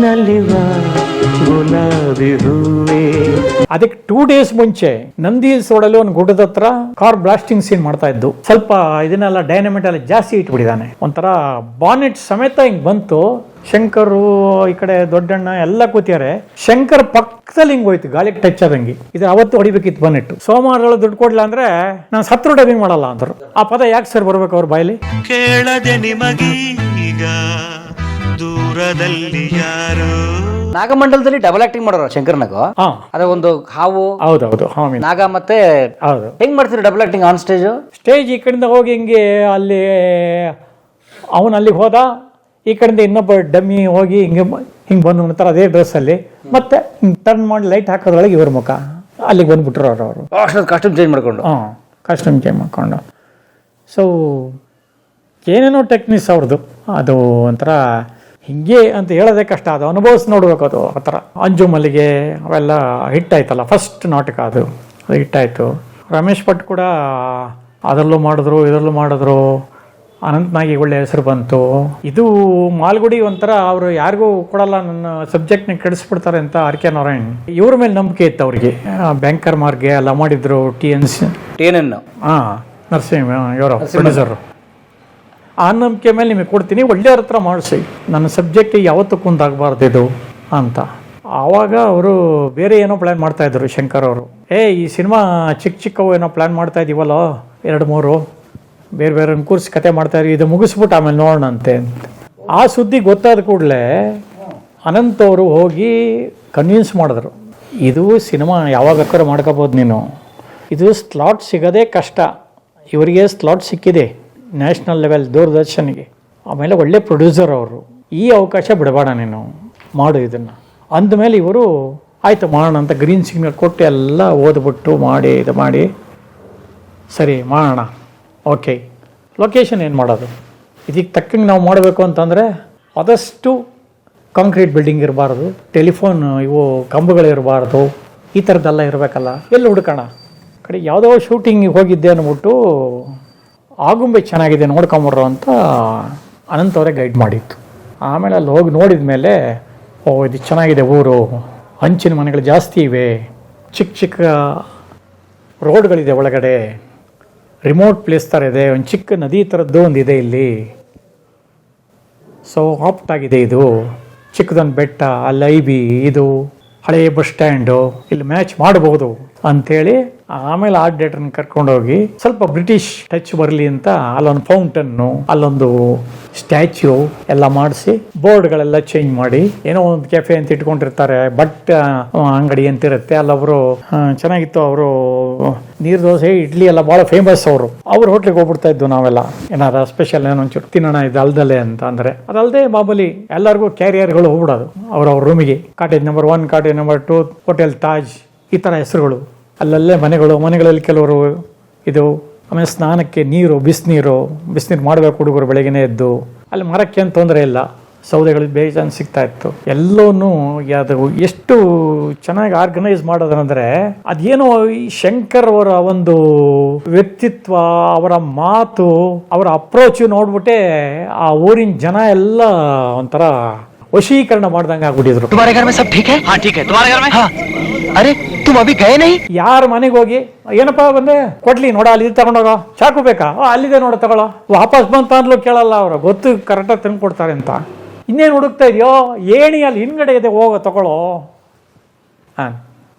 ನಲಿವ ಗುಲಾಬಿ ಹೂವೇ. ಅದಕ್ಕೆ 2 days ಮುಂಚೆ ನಂದಿ ಹಿಲ್ಸ್ ರೋಡಲ್ಲಿ ಒಂದು ಗುಡ್ಡದ ಹತ್ರ ಕಾರ್ ಬ್ಲಾಸ್ಟಿಂಗ್ ಸೀನ್ ಮಾಡ್ತಾ ಇದ್ದು. ಸ್ವಲ್ಪ ಇದನ್ನೆಲ್ಲ ಡೈನಮಿಟ್ ಎಲ್ಲ ಜಾಸ್ತಿ ಇಟ್ಬಿಟ್ಟಿದ್ದಾನೆ. ಒಂಥರ ಬಾನೆಟ್ ಸಮೇತ ಹಿಂಗ್ ಬಂತು. ಶಂಕರು ಈ ಕಡೆ ದೊಡ್ಡಣ್ಣ ಎಲ್ಲ ಕೂತಿದ್ದಾರೆ. ಶಂಕರ್ ಪಕ್ಕದಲ್ಲಿ ಹಿಂಗ್ ಹೋಯ್ತು, ಗಾಳಿಗೆ ಟಚ್ ಆದಂಗೆ. ಇದು ಅವತ್ತು ಹೊಡಿಬೇಕಿತ್ತು ಬಾನೆಟ್. ಸೋಮವಾರ ದುಡ್ಡು ಕೊಡ್ಲಿಲ್ಲ ಅಂದ್ರೆ ನಾನು ಸತ್ರು ಡಬ್ಬಿಂಗ್ ಮಾಡಲ್ಲ ಅಂದ್ರು. ಆ ಪದ ಯಾಕೆ ಸರ್ ಬರ್ಬೇಕು ಅವ್ರ ಬಾಯಲ್ಲಿ? ಕೇಳದೆ ನಿಮಗೀಗ ದೂರದಲ್ಲಿ ಯಾರು. ನಾಗಮಂಡಲದಲ್ಲಿ ಡಬಲ್ ಆಕ್ಟಿಂಗ್ ಮಾಡೋರು ಶಂಕರ್ನಾಗು. ಅದೇ ಒಂದು ಹಾವು. ಹೌದೌದು, ನಾಗ ಮತ್ತೆ ಹೌದು. ಹೆಂಗ್ ಮಾಡ್ತೀರಿ ಡಬಲ್ ಆಕ್ಟಿಂಗ್ ಆನ್ ಸ್ಟೇಜ್ ಈ ಕಡೆಯಿಂದ ಹೋಗಿ ಹಿಂಗೆ ಅಲ್ಲಿ ಅವನು ಅಲ್ಲಿಗೆ ಹೋದ, ಈ ಕಡೆಯಿಂದ ಇನ್ನೊಬ್ಬ ಡಮ್ಮಿ ಹೋಗಿ ಹಿಂಗೆ ಬಂದು ನಂತರ ಅದೇ ಡ್ರೆಸ್ಸಲ್ಲಿ ಮತ್ತೆ ಟರ್ನ್ ಮಾಡಿ ಲೈಟ್ ಹಾಕೋದ್ರೊಳಗೆ ಇವ್ರ ಮುಖ ಅಲ್ಲಿಗೆ ಬಂದ್ಬಿಟ್ರು ಅವರು. ಕಾಸ್ಟ್ಯೂಮ್ ಚೇಂಜ್ ಮಾಡ್ಕೊಂಡು. ಕಾಸ್ಟ್ಯೂಮ್ ಚೇಂಜ್ ಮಾಡ್ಕೊಂಡು. ಸೊ ಏನೇನೋ ಟೆಕ್ನಿಕ್ಸ್ ಅವ್ರದ್ದು. ಅದು ಒಂಥರ ಹಿಂಗೆ ಅಂತ ಹೇಳೋದೇ ಕಷ್ಟ. ಅದು ಅನುಭವಿಸಿ ನೋಡ್ಬೇಕು. ಅದು ಆ ಥರ ಅಂಜು ಮಲ್ಲಿಗೆ ಅವೆಲ್ಲ ಹಿಟ್ಟಾಯ್ತಲ್ಲ, ಫಸ್ಟ್ ನಾಟಕ ಅದು ಹಿಟ್ಟಾಯಿತು. ರಮೇಶ್ ಭಟ್ ಕೂಡ ಅದರಲ್ಲೂ ಮಾಡಿದ್ರು ಇದರಲ್ಲೂ ಮಾಡಿದ್ರು. ಅನಂತನಾಗಿ ಒಳ್ಳೆ ಹೆಸರು ಬಂತು. ಇದು ಮಾಲ್ಗುಡಿ ಒಂಥರ ಅವರು ಯಾರಿಗೂ ಕೊಡಲ್ಲ, ನನ್ನ ಸಬ್ಜೆಕ್ಟ್ನ ಕೆಡಿಸ್ಬಿಡ್ತಾರೆ ಅಂತ ಆರ್.ಕೆ. ನಾರಾಯಣ್ ಇವ್ರ ಮೇಲೆ ನಂಬಿಕೆ ಇತ್ತು ಅವ್ರಿಗೆ. ಬ್ಯಾಂಕರ್ ಮಾರ್ಗೆ ಎಲ್ಲ ಮಾಡಿದ್ರು. TNN ನರಸಿಂಹ ಇವರು ಪ್ರೊಡ್ಯೂಸರು. ಆ ನಂಬಿಕೆ ಮೇಲೆ ನಿಮಗೆ ಕೊಡ್ತೀನಿ, ಒಳ್ಳೆಯವ್ರ ಹತ್ರ ಮಾಡಿಸಿ, ನನ್ನ ಸಬ್ಜೆಕ್ಟ್ ಯಾವತ್ತೂ ಕುಂದಾಗಬಾರ್ದು ಇದು ಅಂತ. ಆವಾಗ ಅವರು ಬೇರೆ ಏನೋ ಪ್ಲ್ಯಾನ್ ಮಾಡ್ತಾಯಿದ್ರು ಶಂಕರ್ ಅವರು. ಈ ಸಿನಿಮಾ ಚಿಕ್ಕವು ಏನೋ ಪ್ಲ್ಯಾನ್ ಮಾಡ್ತಾ ಇದೀವಲ್ಲೋ 2-3 ಬೇರೆ ಬೇರೆ ಕೂರಿಸಿ ಕತೆ ಮಾಡ್ತಾಯಿದ್ವಿ, ಇದು ಮುಗಿಸ್ಬಿಟ್ಟು ಆಮೇಲೆ ನೋಡೋಣಂತೆ ಅಂತ. ಆ ಸುದ್ದಿ ಗೊತ್ತಾದ ಕೂಡಲೇ ಅನಂತ್ ಅವರು ಹೋಗಿ ಕನ್ವಿನ್ಸ್ ಮಾಡಿದ್ರು. ಇದು ಸಿನಿಮಾ ಯಾವಾಗ ಬೇಕಾದ್ರೂ ಮಾಡ್ಕೋಬೋದು ನೀನು, ಇದು ಸ್ಲಾಟ್ ಸಿಗೋದೇ ಕಷ್ಟ. ಇವರಿಗೆ ಸ್ಲಾಟ್ ಸಿಕ್ಕಿದೆ ನ್ಯಾಷನಲ್ ಲೆವೆಲ್ ದೂರದರ್ಶನ್ಗೆ. ಆಮೇಲೆ ಒಳ್ಳೆ ಪ್ರೊಡ್ಯೂಸರ್ ಅವರು, ಈ ಅವಕಾಶ ಬಿಡಬೇಡ ನೀನು, ಮಾಡು ಇದನ್ನು ಅಂದಮೇಲೆ ಇವರು ಆಯಿತು ಮಾಡೋಣ ಅಂತ ಗ್ರೀನ್ ಸಿಗ್ನಲ್ ಕೊಟ್ಟು ಎಲ್ಲ ಓದ್ಬಿಟ್ಟು ಮಾಡಿ ಇದು ಮಾಡಿ ಸರಿ ಮಾಡೋಣ. ಓಕೆ, ಲೊಕೇಶನ್ ಏನು ಮಾಡೋದು, ಇದಕ್ಕೆ ತಕ್ಕಂಗೆ ನಾವು ಮಾಡಬೇಕು ಅಂತಂದರೆ ಆದಷ್ಟು ಕಾಂಕ್ರೀಟ್ ಬಿಲ್ಡಿಂಗ್ ಇರಬಾರ್ದು, ಟೆಲಿಫೋನ್ ಇವು ಕಂಬಗಳಿರಬಾರ್ದು, ಈ ಥರದ್ದೆಲ್ಲ ಇರಬೇಕಲ್ಲ. ಎಲ್ಲಿ ಹುಡ್ಕೋಣ ಕಡೆ ಯಾವುದೋ ಶೂಟಿಂಗಿಗೆ ಹೋಗಿದ್ದೆ ಅಂದ್ಬಿಟ್ಟು ಆಗುಂಬೆ ಚೆನ್ನಾಗಿದೆ ನೋಡ್ಕೊಂಬರ್ರು ಅಂತ ಅನಂತವರೇ ಗೈಡ್ ಮಾಡಿತ್ತು. ಆಮೇಲೆ ಅಲ್ಲಿ ಹೋಗಿ ನೋಡಿದ ಮೇಲೆ ಇದು ಚೆನ್ನಾಗಿದೆ ಊರು, ಹಂಚಿನ ಮನೆಗಳು ಜಾಸ್ತಿ ಇವೆ, ಚಿಕ್ಕ ಚಿಕ್ಕ ರೋಡ್ಗಳಿದೆ ಒಳಗಡೆ, ರಿಮೋಟ್ ಪ್ಲೇಸ್ ಥರ ಇದೆ, ಒಂದು ಚಿಕ್ಕ ನದಿ ಥರದ್ದು ಒಂದಿದೆ ಇಲ್ಲಿ. ಸೊ ಆಪ್ಟ್ ಆಗಿದೆ ಇದು, ಚಿಕ್ಕದೊಂದು ಬೆಟ್ಟ, ಅಲ್ಲಿ ಐಬಿ, ಇದು ಹಳೆಯ ಬಸ್ ಸ್ಟ್ಯಾಂಡು, ಇಲ್ಲಿ ಮ್ಯಾಚ್ ಮಾಡಬಹುದು ಅಂಥೇಳಿ ಆಮೇಲೆ ಆರ್ಟ್ ಡೈರೆಕ್ಟರ್ನ ಕರ್ಕೊಂಡೋಗಿ ಸ್ವಲ್ಪ ಬ್ರಿಟಿಷ್ ಟಚ್ ಬರಲಿ ಅಂತ ಅಲ್ಲೊಂದು ಫೌಂಟನ್ನು, ಅಲ್ಲೊಂದು ಸ್ಟ್ಯಾಚ್ಯೂ ಎಲ್ಲ ಮಾಡಿಸಿ ಬೋರ್ಡ್ಗಳೆಲ್ಲ ಚೇಂಜ್ ಮಾಡಿ, ಏನೋ ಒಂದು ಕೆಫೆ ಅಂತ ಇಟ್ಕೊಂಡಿರ್ತಾರೆ, ಬಟ್ ಅಂಗಡಿ ಅಂತಿರುತ್ತೆ, ಅಲ್ಲೊಬ್ರು ಚೆನ್ನಾಗಿತ್ತು. ಅವರು ನೀರು ದೋಸೆ ಇಡ್ಲಿ ಎಲ್ಲ ಭಾಳ ಫೇಮಸ್. ಅವ್ರ ಹೋಟ್ಲಿಗೆ ಹೋಗ್ಬಿಡ್ತಾ ಇದ್ವು ನಾವೆಲ್ಲ, ಏನಾರ ಸ್ಪೆಷಲ್ ಏನೋ ಒಂಚೂರು ತಿನ್ನೋಣ ಇದು ಅಲ್ದಲೆ ಅಂತ ಅಂದರೆ. ಅದಲ್ಲದೆ ಮಾಮೂಲಿ ಎಲ್ಲರಿಗೂ ಕ್ಯಾರಿಯರ್ಗಳು ಹೋಗ್ಬಿಡೋದು ಅವ್ರವ್ರ ರೂಮಿಗೆ. Cottage number 1, cottage number 2, hotel Taj, ಈ ಥರ ಹೆಸರುಗಳು. ಅಲ್ಲಲ್ಲೇ ಮನೆಗಳಲ್ಲಿ ಕೆಲವರು ಇದು. ಆಮೇಲೆ ಸ್ನಾನಕ್ಕೆ ನೀರು, ಬಿಸಿನೀರು ಮಾಡಬೇಕು ಹುಡುಗರು ಬೆಳಗ್ಗೆನೇ ಎದ್ದು. ಅಲ್ಲಿ ಮರಕ್ಕೆ ಏನು ತೊಂದರೆ ಇಲ್ಲ, ಸೌದೆಗಳು ಬೇಜಾನ್ ಸಿಗ್ತಾ ಇತ್ತು. ಎಲ್ಲವನ್ನೂ ಅದು ಎಷ್ಟು ಚೆನ್ನಾಗಿ ಆರ್ಗನೈಸ್ ಮಾಡೋದಂದರೆ ಅದೇನೋ ಈ ಶಂಕರ್ ಅವರ ಒಂದು ವ್ಯಕ್ತಿತ್ವ, ಅವರ ಮಾತು, ಅವರ ಅಪ್ರೋಚು ನೋಡ್ಬಿಟ್ಟೆ ಆ ಊರಿನ ಜನ ಎಲ್ಲ ಒಂಥರ ವಶೀಕರಣ ಮಾಡ್ದಂಗೆ ಆಗ್ಬಿಟ್ಟಿದ್ರು. ಯಾರ ಮನೆಗೆ ಹೋಗಿ ಏನಪ್ಪಾ ಬಂದೆ ಕೊಡ್ಲಿ ನೋಡ, ಅಲ್ಲಿ ತಗೊಂಡೋಗ, ಚಾಕು ಬೇಕಾ, ಅಲ್ಲಿದೆ ನೋಡ ತಗೊಳ್ಳೋ, ವಾಪಸ್ ಬಂತ ಅಂದ್ಲು ಕೇಳಲ್ಲ ಅವರು, ಗೊತ್ತು ಕರೆಕ್ಟಾಗಿ ತಂದು ಕೊಡ್ತಾರೆ ಅಂತ. ಇನ್ನೇನು ಹುಡುಕ್ತಾ ಇದೆಯೋ, ಏಣಿ ಅಲ್ಲಿ ಹಿಂದ್ಗಡೆ ಇದೆ, ಹೋಗೋ ತಗೊಳ್ಳೋ.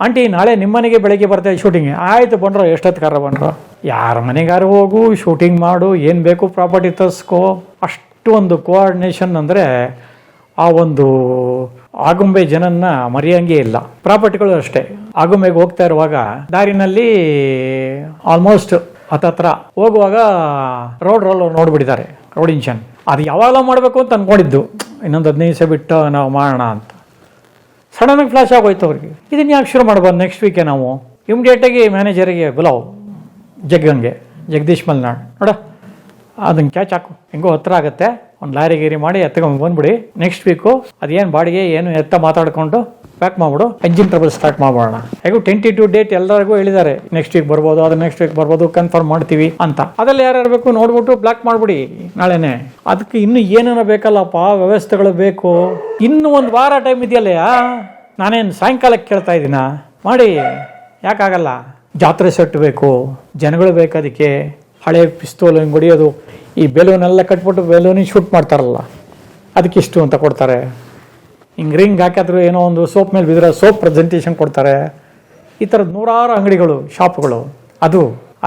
ಆಂಟಿ ನಾಳೆ ನಿಮ್ಮ ಮನೆಗೆ ಬೆಳಗ್ಗೆ ಬರ್ತಾರೆ ಶೂಟಿಂಗ್, ಆಯ್ತು ಬಂಡ್ರೋ, ಎಷ್ಟೊತ್ತರ ಬಂಡ್ರೋ. ಯಾರ ಮನೆಗಾರು ಹೋಗು, ಶೂಟಿಂಗ್ ಮಾಡು, ಏನು ಬೇಕು ಪ್ರಾಪರ್ಟಿ ತರಿಸ್ಕೋ. ಅಷ್ಟು ಒಂದು ಕೋಆರ್ಡಿನೇಷನ್ ಅಂದರೆ ಆ ಒಂದು ಆಗುಂಬೆ ಜನನ್ನ ಮರೆಯಂಗೆ ಇಲ್ಲ. ಪ್ರಾಪರ್ಟಿಗಳು ಅಷ್ಟೇ. ಆಗುಂಬೆಗೆ ಹೋಗ್ತಾ ಇರುವಾಗ ದಾರಿನಲ್ಲಿ ಆಲ್ಮೋಸ್ಟ್ ಹತ್ತತ್ರ ಹೋಗುವಾಗ ರೋಡ್ ನೋಡ್ಬಿಟ್ಟಿದ್ದಾರೆ, ರೋಡ್ ಇಂಜನ್. ಅದು ಯಾವಾಗ ಮಾಡಬೇಕು ಅಂತ ಅನ್ಕೊಂಡಿದ್ದು, ಇನ್ನೊಂದು 15 ದಿವಸ ಬಿಟ್ಟು ನಾವು ಮಾಡೋಣ ಅಂತ. ಸಡನ್ನಾಗಿ ಫ್ಲಾಶ್ ಆಗೋಯ್ತು ಅವ್ರಿಗೆ. ಇದನ್ನು ಯಾಕೆ ಶುರು ಮಾಡ್ಬೋದು, ನೆಕ್ಸ್ಟ್ ವೀಕೆ ನಾವು ಇಮಿಡಿಯೇಟಾಗಿ ಮ್ಯಾನೇಜರಿಗೆ ಬುಲಾವ್, ಜಗದೀಶ್ ಮಲ್ನಾಡ್ ನೋಡ ಅದನ್ನು ಕ್ಯಾಚ್ ಹಾಕು, ಹೆಂಗೋ ಹತ್ರ ಆಗುತ್ತೆ, ಒಂದು ಲಾರಿ ಗೀರಿ ಮಾಡಿ ಎತ್ಕೊಂಡು ಬಂದ್ಬಿಡಿ. ನೆಕ್ಸ್ಟ್ ವೀಕು ಅದೇನು ಬಾಡಿಗೆ ಏನು ಎತ್ತ ಮಾತಾಡ್ಕೊಂಡು ಪ್ಯಾಕ್ ಮಾಡ್ಬಿಡು, ಎಂಜಿನ್ ಟ್ರಬಲ್ ಸ್ಟಾರ್ಟ್ ಮಾಡೋಣ. ಹೇಗೂ ಟೆಂಟೇಟಿವ್ ಡೇಟ್ ಎಲ್ಲರಿಗೂ ಹೇಳಿದ್ದಾರೆ, ನೆಕ್ಸ್ಟ್ ವೀಕ್ ಬರ್ಬೋದು, ಅದು ನೆಕ್ಸ್ಟ್ ವೀಕ್ ಬರ್ಬೋದು, ಕನ್ಫರ್ಮ್ ಮಾಡ್ತೀವಿ ಅಂತ. ಅದ್ರಲ್ಲಿ ಯಾರು ಬೇಕು ನೋಡ್ಬಿಟ್ಟು ಬ್ಲಾಕ್ ಮಾಡ್ಬಿಡಿ ನಾಳೆನೆ. ಅದಕ್ಕೆ ಇನ್ನು ಏನೇನೋ ಬೇಕಲ್ಲಪ್ಪ, ವ್ಯವಸ್ಥೆಗಳು ಬೇಕು. ಇನ್ನು ಒಂದು ವಾರ ಟೈಮ್ ಇದೆಯಲ್ಲಯ್ಯ, ನಾನೇನು ಸಾಯಂಕಾಲಕ್ಕೆ ಕೇಳ್ತಾ ಇದ್ದೀನ, ಮಾಡಿ. ಯಾಕಾಗಲ್ಲ? ಜಾತ್ರೆ ಸೆಟ್ ಬೇಕು, ಜನಗಳು ಬೇಕು. ಅದಕ್ಕೆ ಹಳೆ ಪಿಸ್ತೂಲ್ ಹಿಂಗೆ ಹೊಡಿಯೋದು, ಈ ಬೆಲೂನೆಲ್ಲ ಕಟ್ಬಿಟ್ಟು ಬೆಲೂನಿಗೆ ಶೂಟ್ ಮಾಡ್ತಾರಲ್ಲ, ಅದಕ್ಕೆ ಇಷ್ಟು ಅಂತ ಕೊಡ್ತಾರೆ. ಹಿಂಗೆ ರಿಂಗ್ ಹಾಕಿದ್ರು ಏನೋ ಒಂದು ಸೋಪ್ ಮೇಲೆ ಬಿದ್ದರೆ ಸೋಪ್ ಪ್ರೆಸೆಂಟೇಷನ್ ಕೊಡ್ತಾರೆ. ಈ ಥರದ್ದು ನೂರಾರು ಅಂಗಡಿಗಳು, ಶಾಪ್ಗಳು.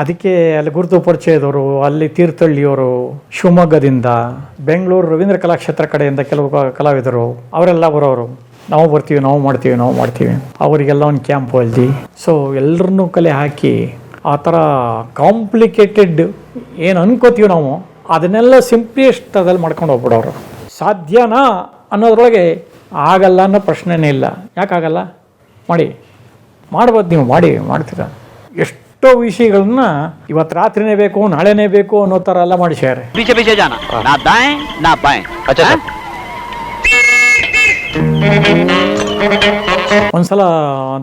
ಅದಕ್ಕೆ ಅಲ್ಲಿ ಗುರುತು ಪರಿಚಯದವರು, ಅಲ್ಲಿ ತೀರ್ಥಹಳ್ಳಿಯವರು, ಶಿವಮೊಗ್ಗದಿಂದ, ಬೆಂಗಳೂರು ರವೀಂದ್ರ ಕಲಾಕ್ಷೇತ್ರ ಕಡೆಯಿಂದ ಕೆಲವು ಕಲಾವಿದರು ಅವರೆಲ್ಲ ಬರೋರು. ನಾವು ಬರ್ತೀವಿ, ನಾವು ಮಾಡ್ತೀವಿ. ಅವರಿಗೆಲ್ಲ ಒಂದು ಕ್ಯಾಂಪ್ ಹೊಲ್ದಿ. ಸೊ ಎಲ್ಲರನ್ನೂ ಕಲೆ ಹಾಕಿ ಆ ಥರ ಕಾಂಪ್ಲಿಕೇಟೆಡ್ ಏನು ಅನ್ಕೋತೀವಿ ನಾವು, ಅದನ್ನೆಲ್ಲ ಸಿಂಪ್ಲಿಯೆಸ್ಟ್ ಅದಲ್ಲಿ ಮಾಡ್ಕೊಂಡು ಹೋಗ್ಬಿಡೋರು. ಸಾಧ್ಯನಾ ಅನ್ನೋದ್ರೊಳಗೆ ಆಗಲ್ಲ ಅನ್ನೋ ಪ್ರಶ್ನೆನೇ ಇಲ್ಲ. ಯಾಕಾಗಲ್ಲ? ಮಾಡ್ಬೋದು ನೀವು, ಮಾಡ್ತೀರ. ಎಷ್ಟೋ ವಿಷಯಗಳನ್ನ ಇವತ್ತು ರಾತ್ರಿನೇ ಬೇಕು, ನಾಳೆನೇ ಬೇಕು ಅನ್ನೋ ಥರ ಎಲ್ಲ ಮಾಡಿಸ್ಯಾರೆ. ಒಂದ್ಸಲ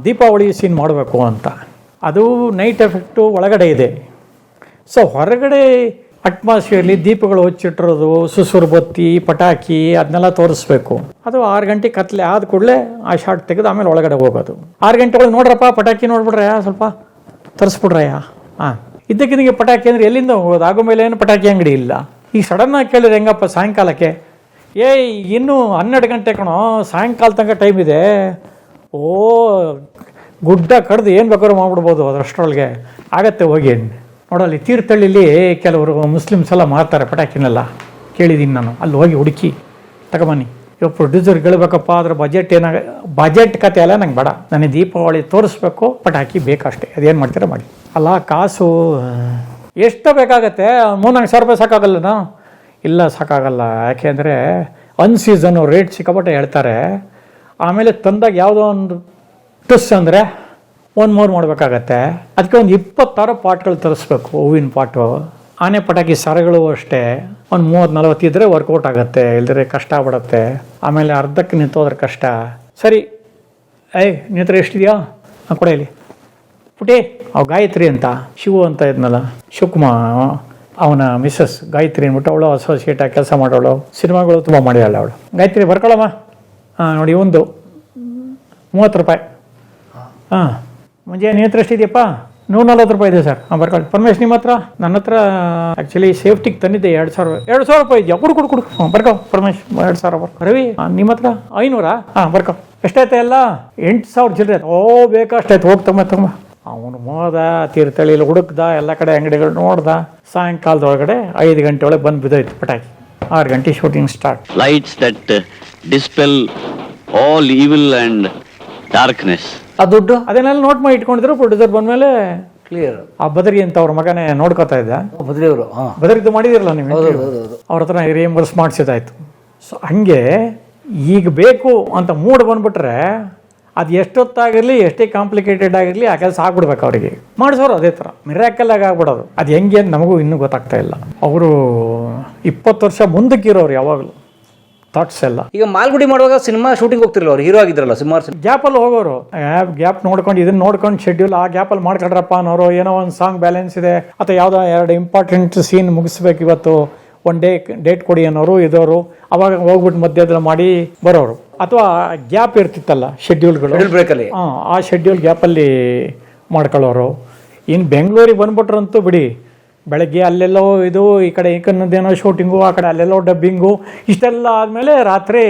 ದೀಪಾವಳಿ ಸೀನ್ ಮಾಡಬೇಕು ಅಂತ, ಅದು ನೈಟ್ ಎಫೆಕ್ಟು ಒಳಗಡೆ ಇದೆ. ಸೊ ಹೊರಗಡೆ ಅಟ್ಮಾಸ್ಫಿಯರ್ಲಿ ದೀಪಗಳು ಹಚ್ಚಿಟ್ಟಿರೋದು, ಸುಸುರು ಬತ್ತಿ, ಪಟಾಕಿ ಅದನ್ನೆಲ್ಲ ತೋರಿಸ್ಬೇಕು. ಅದು 6 ಗಂಟೆ ಕತ್ಲೆ ಆದ ಕೂಡಲೇ ಆ ಶಾರ್ಟ್ ತೆಗೆದು ಆಮೇಲೆ ಒಳಗಡೆ ಹೋಗೋದು. 6 ಗಂಟೆ ಒಳಗೆ ನೋಡ್ರಪ್ಪ ಪಟಾಕಿ ನೋಡ್ಬಿಡ್ರಯ್ಯ, ಸ್ವಲ್ಪ ತರಿಸ್ಬಿಡ್ರಯ್ಯ. ಇದ್ದಕ್ಕಿದ್ದಂಗೆ ಪಟಾಕಿ ಅಂದರೆ ಎಲ್ಲಿಂದ ಹೋಗೋದು? ಆಗೋ ಮೇಲೆ ಏನು ಪಟಾಕಿ ಅಂಗಡಿ ಇಲ್ಲ. ಈಗ ಸಡನ್ನಾಗಿ ಕೇಳಿದ್ರೆ ಹೆಂಗಪ್ಪ ಸಾಯಂಕಾಲಕ್ಕೆ? ಇನ್ನೂ 12 ಗಂಟೆ ಕಣೋ, ಸಾಯಂಕಾಲ ತನಕ ಟೈಮ್ ಇದೆ. ಗುಡ್ಡ ಕಡ್ದು ಏನು ಬೇಕಾದ್ರೂ ಮಾಡ್ಬಿಡ್ಬೋದು ಅದರಷ್ಟರೊಳಗೆ. ಆಗತ್ತೆ, ಹೋಗಿ ನೋಡಲ್ಲಿ ತೀರ್ಥಹಳ್ಳಿಲಿ ಕೆಲವರು ಮುಸ್ಲಿಮ್ಸ್ ಎಲ್ಲ ಮಾರ್ತಾರೆ ಪಟಾಕಿನೆಲ್ಲ, ಕೇಳಿದ್ದೀನಿ ನಾನು. ಅಲ್ಲಿ ಹೋಗಿ ಹುಡುಕಿ ತಗೊಬನ್ನಿ. ಇವಾಗ ಪ್ರೊಡ್ಯೂಸರ್ ಹೇಳ್ಬೇಕಪ್ಪ, ಅದ್ರ ಬಜೆಟ್ ಕತೆ ಎಲ್ಲ ನಂಗೆ ಬೇಡ, ನನಗೆ ದೀಪಾವಳಿ ತೋರಿಸ್ಬೇಕು, ಪಟಾಕಿ ಬೇಕಷ್ಟೇ. ಅದೇನು ಮಾಡ್ತೀರಾ ಮಾಡಿ. ಅಲ್ಲ, ಕಾಸು ಎಷ್ಟು ಬೇಕಾಗತ್ತೆ? 3-4 ರೂಪಾಯಿ ಸಾಕಾಗಲ್ಲನಾ? ಇಲ್ಲ, ಸಾಕಾಗಲ್ಲ. ಯಾಕೆಂದರೆ ಅನ್ಸೀಸನ್ನು ರೇಟ್ ಸಿಕ್ಕಾಪಟ್ಟೆ ಹೇಳ್ತಾರೆ. ಆಮೇಲೆ ತಂದಾಗ ಯಾವುದೋ ಒಂದು ಟುಸ್ ಅಂದರೆ 1 ಮಾಡಬೇಕಾಗತ್ತೆ. ಅದಕ್ಕೆ ಒಂದು 26 ಪಾಟ್ಗಳು ತರಿಸ್ಬೇಕು, ಹೂವಿನ ಪಾಟು. ಆನೆ ಪಟಾಕಿ ಸರಗಳು ಅಷ್ಟೇ ಒಂದು 30-40 ಇದ್ದರೆ ವರ್ಕೌಟ್ ಆಗುತ್ತೆ, ಇಲ್ದರೆ ಕಷ್ಟ ಆಗ್ಬಿಡತ್ತೆ. ಆಮೇಲೆ ಅರ್ಧಕ್ಕೆ ನಿಂತೋದ್ರೆ ಕಷ್ಟ. ಸರಿ, ನಿಂತರ ಎಷ್ಟಿದೆಯಾ ಕೊಡ ಇಲ್ಲಿ ಪುಟಿ. ಅವು ಗಾಯತ್ರಿ ಅಂತ, ಶಿವು ಅಂತ ಇದ್ನಲ್ಲ, ಶಿವಕುಮಾರ್, ಅವನ ಮಿಸ್ಸಸ್ ಗಾಯತ್ರಿ ಅಂದ್ಬಿಟ್ಟು, ಅವಳು ಅಸೋಸಿಯೇಟಾಗಿ ಕೆಲಸ ಮಾಡೋಳು, ಸಿನಿಮಾಗಳು ತುಂಬ ಮಾಡಿದಾಳೆ ಅವಳು. ಗಾಯತ್ರಿ ಬರ್ಕೊಳ್ಳಮ್ಮ. ನೋಡಿ, ಒಂದು 30 ರೂಪಾಯಿ. ಮುಂಜಾನೆ ನಿಮ್ಮ ಹತ್ರ ಎಷ್ಟಿದೆಯಪ್ಪ? 140 ರೂಪಾಯಿ ಇದೆ ಸರ್. ಬರ್ಕೊಳ್ಳಿ. ಪರಮೇಶ್ ನಿಮ್ಮ ಹತ್ರ? ನನ್ನ ಹತ್ರ ಆ್ಯಕ್ಚುಲಿ ಸೇಫ್ಟಿಗೆ ತಂದಿದ್ದೆ 2,000 ರೂಪಾಯಿ ಇದೆಯಾ? ಕೊಡು. ಬರ್ಕೋ ಪರಮೇಶ್, 2,000 ಬರ್ಕೊ. ರವಿ ನಿಮ್ಮ ಹತ್ರ 500? ಬರ್ಕೊ. ಎಷ್ಟಾಯ್ತು ಎಲ್ಲ? 8,000 ಚಿಲ್ಲರೆ. ಬೇಕಷ್ಟಾಯ್ತು, ಹೋಗಿ ತಮ್ಮ. ಅವನು ಹೋದ, ತೀರ್ಥಹಳ್ಳಿಲಿ ಹುಡುಕ್ದ, ಎಲ್ಲ ಕಡೆ ಅಂಗಡಿಗಳು ನೋಡ್ದ. ಸಾಯಂಕಾಲದೊಳಗಡೆ 5 ಗಂಟೆ ಒಳಗೆ ಬಂದು ಬಿದ್ದೋಯ್ತು ಪಟಾಕಿ. 6 ಗಂಟೆ shooting start. Lights that dispel all evil and darkness. ಆ ದುಡ್ಡು ಅದನ್ನೆಲ್ಲ ನೋಟ್ ಮಾಡಿ ಇಟ್ಕೊಂಡಿದ್ರು. ಪ್ರೊಡ್ಯೂಸರ್ ಬಂದ್ಮೇಲೆ ಕ್ಲಿಯರ್. ಆ ಬದರಿ ಅಂತ ಅವ್ರ ಮಗನೇ ನೋಡ್ಕೋತಾ ಇದ್ದ. ಬದ್ರಿಯವರು ಬದರಿದ್ದು ಮಾಡಿದಿರಲ್ಲ ನೀವು, ಅವ್ರ ಹತ್ರ ರಿಯಂಬರ್ಸ್ ಮಾಡಿಸಿದಾಯ್ತು. ಸೊ ಹಂಗೆ ಈಗ ಬೇಕು ಅಂತ ಮೂಡ್ ಬಂದ್ಬಿಟ್ರೆ ಅದು ಎಷ್ಟೊತ್ತಾಗಿರಲಿ, ಎಷ್ಟೇ ಕಾಂಪ್ಲಿಕೇಟೆಡ್ ಆಗಿರಲಿ, ಆ ಕೆಲಸ ಆಗ್ಬಿಡ್ಬೇಕು ಅವರಿಗೆ. ಮಾಡಿಸೋರು ಅದೇ ಥರ ಮಿರಾಕಲ್ ಆಗಿ ಆಗ್ಬಿಡೋದು. ಅದು ಹೆಂಗೆ ಅಂತ ನಮಗೂ ಇನ್ನೂ ಗೊತ್ತಾಗ್ತಾ ಇಲ್ಲ. ಅವರು 20 ವರ್ಷ ಮುಂದಕ್ಕಿರೋರು ಯಾವಾಗಲೂ ಥಾಟ್ಸ್ ಎಲ್ಲ. ಈಗ ಮಾಲ್ಗುಡಿ ಮಾಡುವಾಗ ಸಿನಿಮಾ ಶೂಟಿಂಗ್ ಹೋಗ್ತಿರಲ್ಲ, ಅವ್ರು ಹೀರೋ ಆಗಿದ್ರಲ್ಲ ಸುಮಾರು ಗ್ಯಾಪಲ್ಲಿ ಹೋಗೋರು. ಗ್ಯಾಪ್ ನೋಡ್ಕೊಂಡು ಇದನ್ನ ನೋಡ್ಕೊಂಡು ಶೆಡ್ಯೂಲ್ ಆ ಗ್ಯಾಪಲ್ಲಿ ಮಾಡ್ಕೊಂಡ್ರಪ್ಪ ಅನ್ನೋರು. ಏನೋ ಒಂದು ಸಾಂಗ್ ಬ್ಯಾಲೆನ್ಸ್ ಇದೆ ಅಥವಾ ಯಾವುದೋ 2 ಇಂಪಾರ್ಟೆಂಟ್ ಸೀನ್ ಮುಗಿಸ್ಬೇಕು ಇವತ್ತು, ಒನ್ ಡೇಟ್ ಕೊಡಿ ಅನ್ನೋರು ಇದ್ದವರು. ಅವಾಗ ಹೋಗ್ಬಿಟ್ಟು ಮಧ್ಯದಲ್ಲಿ ಮಾಡಿ ಬರೋರು. ಅಥವಾ ಗ್ಯಾಪ್ ಇರ್ತಿತ್ತಲ್ಲ ಶೆಡ್ಯೂಲ್ಗಳು, ಬ್ರೇಕಲ್ಲಿ, ಆ ಶೆಡ್ಯೂಲ್ ಗ್ಯಾಪಲ್ಲಿ ಮಾಡ್ಕೊಳ್ಳೋರು. ಇನ್ನು ಬೆಂಗಳೂರಿಗೆ ಬಂದ್ಬಿಟ್ರಂತೂ ಬಿಡಿ, ಬೆಳಗ್ಗೆ ಅಲ್ಲೆಲ್ಲೋ ಇದು, ಈ ಕಡೆ ಏಕನ್ನದೇನೋ ಶೂಟಿಂಗು, ಆ ಕಡೆ ಅಲ್ಲೆಲ್ಲೋ ಡಬ್ಬಿಂಗು, ಇಷ್ಟೆಲ್ಲ ಆದಮೇಲೆ ರಾತ್ರಿ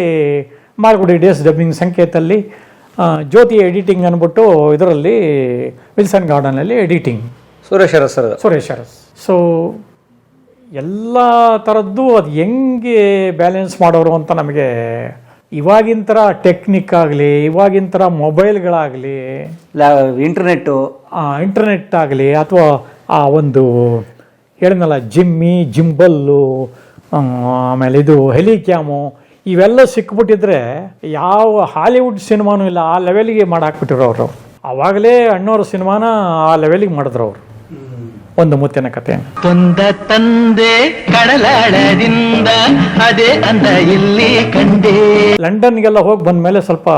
ಮಾಲ್ಗುಡಿ ಡೇಸ್ ಡಬ್ಬಿಂಗ್ ಸಂಕೇತಲ್ಲಿ ಜ್ಯೋತಿ ಎಡಿಟಿಂಗ್ ಅಂದ್ಬಿಟ್ಟು ಇದರಲ್ಲಿ ವಿಲ್ಸನ್ ಗಾರ್ಡನಲ್ಲಿ ಎಡಿಟಿಂಗ್, ಸುರೇಶ್ ಅರಸ್. ಸೊ ಎಲ್ಲ ಥರದ್ದು ಅದು ಹೆಂಗೆ ಬ್ಯಾಲೆನ್ಸ್ ಮಾಡೋರು ಅಂತ ನಮಗೆ ಇವಾಗಿನ ಥರ ಟೆಕ್ನಿಕ್ ಆಗಲಿ, ಇವಾಗಿನ ಥರ ಮೊಬೈಲ್ಗಳಾಗಲಿ, ಇಂಟರ್ನೆಟ್ ಆಗಲಿ, ಅಥವಾ ಆ ಒಂದು ಹೇಳಿದ್ನಲ್ಲ ಜಿಂಬಲ್ಲು, ಆಮೇಲೆ ಇದು ಹೆಲಿಕ್ಯಾಮು, ಇವೆಲ್ಲ ಸಿಕ್ಬಿಟ್ಟಿದ್ರೆ ಯಾವ ಹಾಲಿವುಡ್ ಸಿನಿಮಾನೂ ಇಲ್ಲ, ಆ ಲೆವೆಲಿಗೆ ಮಾಡಾಕ್ಬಿಟ್ಟಿರೋರು. ಆವಾಗಲೇ ಅಣ್ಣವ್ರ ಸಿನಿಮಾನ ಆ ಲೆವೆಲಿಗೆ ಮಾಡಿದ್ರು ಅವರು. ಒಂದು ಮುತ್ತಿನ ಕಥೆ. ಪೊಂದ ತಂದೆ ಕಡಲಾಳದಿಂದ ಅದೇ ಅಂದ ಇಲ್ಲಿ ಕಂಡೆ. ಲಂಡನ್ಗೆಲ್ಲ ಹೋಗಿ ಬಂದಮೇಲೆ ಸ್ವಲ್ಪ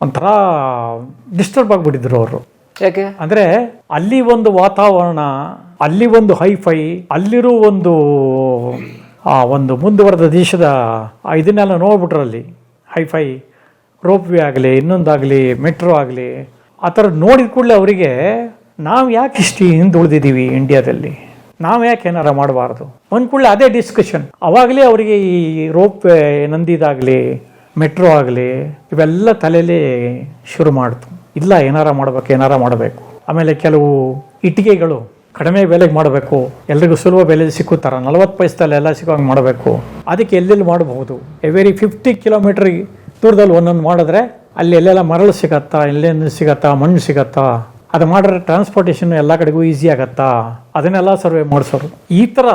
ಒಂಥರ ಡಿಸ್ಟರ್ಬ್ ಆಗಿಬಿಟ್ಟಿದ್ರು ಅವರು. ಯಾಕೆ? ಅಂದರೆ ಅಲ್ಲಿ ಒಂದು ವಾತಾವರಣ, ಅಲ್ಲಿ ಒಂದು ಹೈಫೈ, ಅಲ್ಲಿರೋ ಒಂದು ಮುಂದುವರೆದ ದೇಶದ ಇದನ್ನೆಲ್ಲ ನೋಡ್ಬಿಟ್ರಲ್ಲಿ ಹೈಫೈ ರೋಪ್ ವೇ ಆಗಲಿ, ಇನ್ನೊಂದಾಗಲಿ, ಮೆಟ್ರೋ ಆಗಲಿ, ಆ ಥರ ನೋಡಿದ ಕೂಡಲೇ ಅವರಿಗೆ ನಾವು ಯಾಕೆ ಇಷ್ಟು ಹಿಂದುಳಿದಿದ್ದೀವಿ ಇಂಡಿಯಾದಲ್ಲಿ, ನಾವು ಯಾಕೆ ಏನಾರ ಮಾಡಬಾರ್ದು ಅಂದ್ಕೂಡಲೇ ಅದೇ ಡಿಸ್ಕಷನ್. ಅವಾಗಲೇ ಅವರಿಗೆ ಈ ರೋಪ್ ವೇ, ನಂದಿದಾಗಲಿ, ಮೆಟ್ರೋ ಆಗಲಿ ಇವೆಲ್ಲ ತಲೆಯಲ್ಲಿ ಶುರು ಮಾಡ್ತು. ಇಲ್ಲ, ಏನಾರ ಮಾಡಬೇಕು. ಆಮೇಲೆ ಕೆಲವು ಇಟ್ಟಿಗೆಗಳು ಕಡಿಮೆ ಬೆಲೆಗೆ ಮಾಡಬೇಕು, ಎಲ್ರಿಗೂ ಸುಲಭ ಬೆಲೆ ಸಿಕ್ಕುತ್ತಾರ, 40 ಪೈಸದಲ್ಲಿ ಎಲ್ಲ ಸಿಗೋಂಗೆ ಮಾಡಬೇಕು. ಅದಕ್ಕೆ ಎಲ್ಲೆಲ್ಲಿ ಮಾಡಬಹುದು, ಎವ್ರಿ 50 ಕಿಲೋಮೀಟ್ರ್ ದೂರದಲ್ಲಿ ಒಂದೊಂದು ಮಾಡಿದ್ರೆ ಅಲ್ಲಿ ಎಲ್ಲೆಲ್ಲ ಮರಳು ಸಿಗತ್ತಾ, ಎಲ್ಲೇನು ಸಿಗತ್ತಾ, ಮಣ್ಣು ಸಿಗತ್ತಾ, ಅದು ಮಾಡಿದ್ರೆ ಟ್ರಾನ್ಸ್ಪೋರ್ಟೇಷನ್ ಎಲ್ಲ ಕಡೆಗೂ ಈಸಿ ಆಗತ್ತಾ, ಅದನ್ನೆಲ್ಲ ಸರ್ವೆ ಮಾಡಿಸೋರು. ಈ ಥರ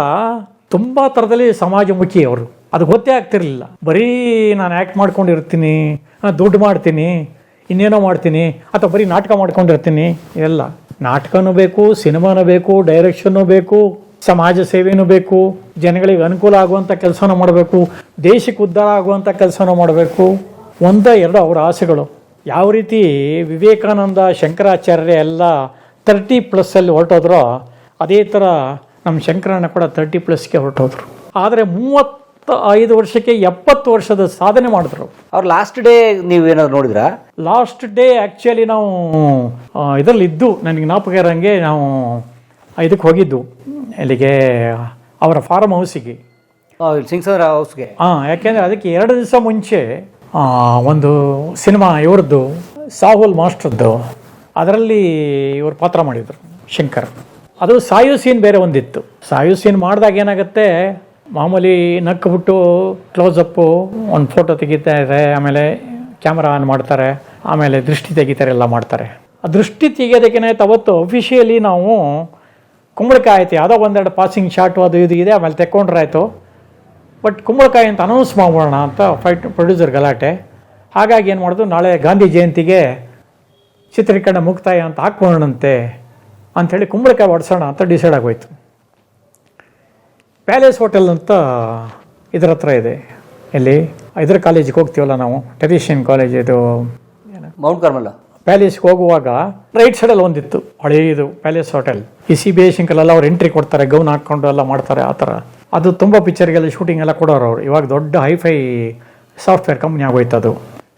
ತುಂಬ ಥರದಲ್ಲಿ ಸಮಾಜಮುಖಿ ಅವರು. ಅದು ಗೊತ್ತೇ ಆಗ್ತಿರ್ಲಿಲ್ಲ. ಬರೀ ನಾನು ಆ್ಯಕ್ಟ್ ಮಾಡ್ಕೊಂಡಿರ್ತೀನಿ, ದುಡ್ಡು ಮಾಡ್ತೀನಿ, ಇನ್ನೇನೋ ಮಾಡ್ತೀನಿ, ಅಥವಾ ಬರೀ ನಾಟಕ ಮಾಡ್ಕೊಂಡಿರ್ತೀನಿ. ಎಲ್ಲ ನಾಟಕನೂ ಬೇಕು, ಸಿನಿಮಾನೂ ಬೇಕು, ಡೈರೆಕ್ಷನ್ನು ಬೇಕು, ಸಮಾಜ ಸೇವೆನೂ ಬೇಕು, ಜನಗಳಿಗೆ ಅನುಕೂಲ ಆಗುವಂಥ ಕೆಲಸನೂ ಮಾಡಬೇಕು, ದೇಶಕ್ಕೆ ಉದ್ಧಾರ ಆಗುವಂಥ ಕೆಲಸನೂ ಮಾಡಬೇಕು. ಎರಡು ಅವರ ಆಸೆಗಳು. ಯಾವ ರೀತಿ ವಿವೇಕಾನಂದ, ಶಂಕರಾಚಾರ್ಯ ಎಲ್ಲ 30+ ಹೊರಟೋದ್ರೋ, ಅದೇ ಥರ ನಮ್ಮ ಶಂಕರಣ್ಣ ಕೂಡ 30+ಗೆ ಹೊರಟೋದ್ರು. ಆದರೆ 35 ವರ್ಷಕ್ಕೆ 70 ವರ್ಷದ ಸಾಧನೆ ಮಾಡಿದ್ರು. ಅವ್ರು ಲಾಸ್ಟ್ ಡೇ ನೀವೇನಾದ್ರು ನೋಡಿದ್ರಾ? ಲಾಸ್ಟ್ ಡೇ ಆ್ಯಕ್ಚುಲಿ ನಾವು ಇದರಲ್ಲಿದ್ದು, ನನಗೆ ಜ್ಞಾಪಕ ಇರೋಂಗೆ ನಾವು ಇದಕ್ಕೆ ಹೋಗಿದ್ದು, ಅಲ್ಲಿಗೆ ಅವರ ಫಾರ್ಮ್ ಹೌಸಿಗೆ, ಸಿಂಗ್ಸರ್ ಹೌಸ್ಗೆ. ಯಾಕೆಂದರೆ ಅದಕ್ಕೆ 2 ದಿವಸ ಮುಂಚೆ ಒಂದು ಸಿನಿಮಾ ಇವ್ರದ್ದು ಸಾಹುಲ್ ಮಾಸ್ಟ್ರದ್ದು, ಅದರಲ್ಲಿ ಇವರು ಪಾತ್ರ ಮಾಡಿದರು ಶಂಕರ್. ಅದು ಸಾಯೋ ಸೀನ್ ಬೇರೆ ಒಂದಿತ್ತು. ಸಾಯೋ ಸೀನ್ ಮಾಡಿದಾಗ ಏನಾಗುತ್ತೆ, ಮಾಮೂಲಿ ನಕ್ಬಿಟ್ಟು ಕ್ಲೋಸಪ್ಪು ಒಂದು ಫೋಟೋ ತೆಗಿತಾರೆ, ಆಮೇಲೆ ಕ್ಯಾಮ್ರಾ ಆನ್ ಮಾಡ್ತಾರೆ, ಆಮೇಲೆ ದೃಷ್ಟಿ ತೆಗಿತಾರೆ, ಎಲ್ಲ ಮಾಡ್ತಾರೆ. ಆ ದೃಷ್ಟಿ ತೆಗಿಯೋದಕ್ಕೇನಾಯ್ತು, ಅವತ್ತು ಅಫಿಷಿಯಲಿ ನಾವು ಕುಂಬಳಕಾಯಿ ಆಯ್ತು, ಯಾವುದೋ 1-2 ಪಾಸಿಂಗ್ ಶಾಟು ಅದು ಇದು ಇದೆ, ಆಮೇಲೆ ತೆಕ್ಕೊಂಡ್ರಾಯ್ತು. ಬಟ್ ಕುಂಬಳಕಾಯಿ ಅಂತ ಅನೌನ್ಸ್ ಮಾಡೋಣ ಅಂತ ಪ್ರೊಡ್ಯೂಸರ್ ಗಲಾಟೆ. ಹಾಗಾಗಿ ಏನು ಮಾಡೋದು, ನಾಳೆ ಗಾಂಧಿ ಜಯಂತಿಗೆ ಚಿತ್ರೀಕರಣ ಮುಕ್ತಾಯ ಅಂತ ಹಾಕ್ಬೋಣಂತೆ ಅಂಥೇಳಿ ಕುಂಬಳಕಾಯಿ ಹೊಡ್ಸೋಣ ಅಂತ ಡಿಸೈಡ್ ಆಗೋಯ್ತು. ಪ್ಯಾಲೇಸ್ ಹೋಟೆಲ್ ಅಂತ ಇದರ ಹತ್ರ ಇದೆ, ಇಲ್ಲಿ ಇದರ ಕಾಲೇಜಿಗೆ ಹೋಗ್ತೀವಲ್ಲ ನಾವು, ಟೆರಿಷಿಯನ್ ಕಾಲೇಜ್, ಇದು ಮೌಂಟ್ ಕಾರ್ಮಲ್. ಪ್ಯಾಲೇಸ್ಗೆ ಹೋಗುವಾಗ ರೈಟ್ ಸೈಡಲ್ಲಿ ಒಂದಿತ್ತು ಹಳೆಯದು ಪ್ಯಾಲೇಸ್ ಹೋಟೆಲ್. ಈ CBI ಶಂಕರೆಲ್ಲ ಅವ್ರು ಎಂಟ್ರಿ ಕೊಡ್ತಾರೆ, ಗೌನ್ ಹಾಕ್ಕೊಂಡು ಎಲ್ಲ ಮಾಡ್ತಾರೆ, ಆ ಥರ. ಅದು ತುಂಬ ಪಿಕ್ಚರ್ಗೆಲ್ಲ ಶೂಟಿಂಗ್ ಎಲ್ಲ ಕೊಡೋರು ಅವರು. ಇವಾಗ ದೊಡ್ಡ ಹೈಫೈ ಸಾಫ್ಟ್ವೇರ್ ಕಂಪ್ನಿ ಆಗೋಯ್ತು ಅದು.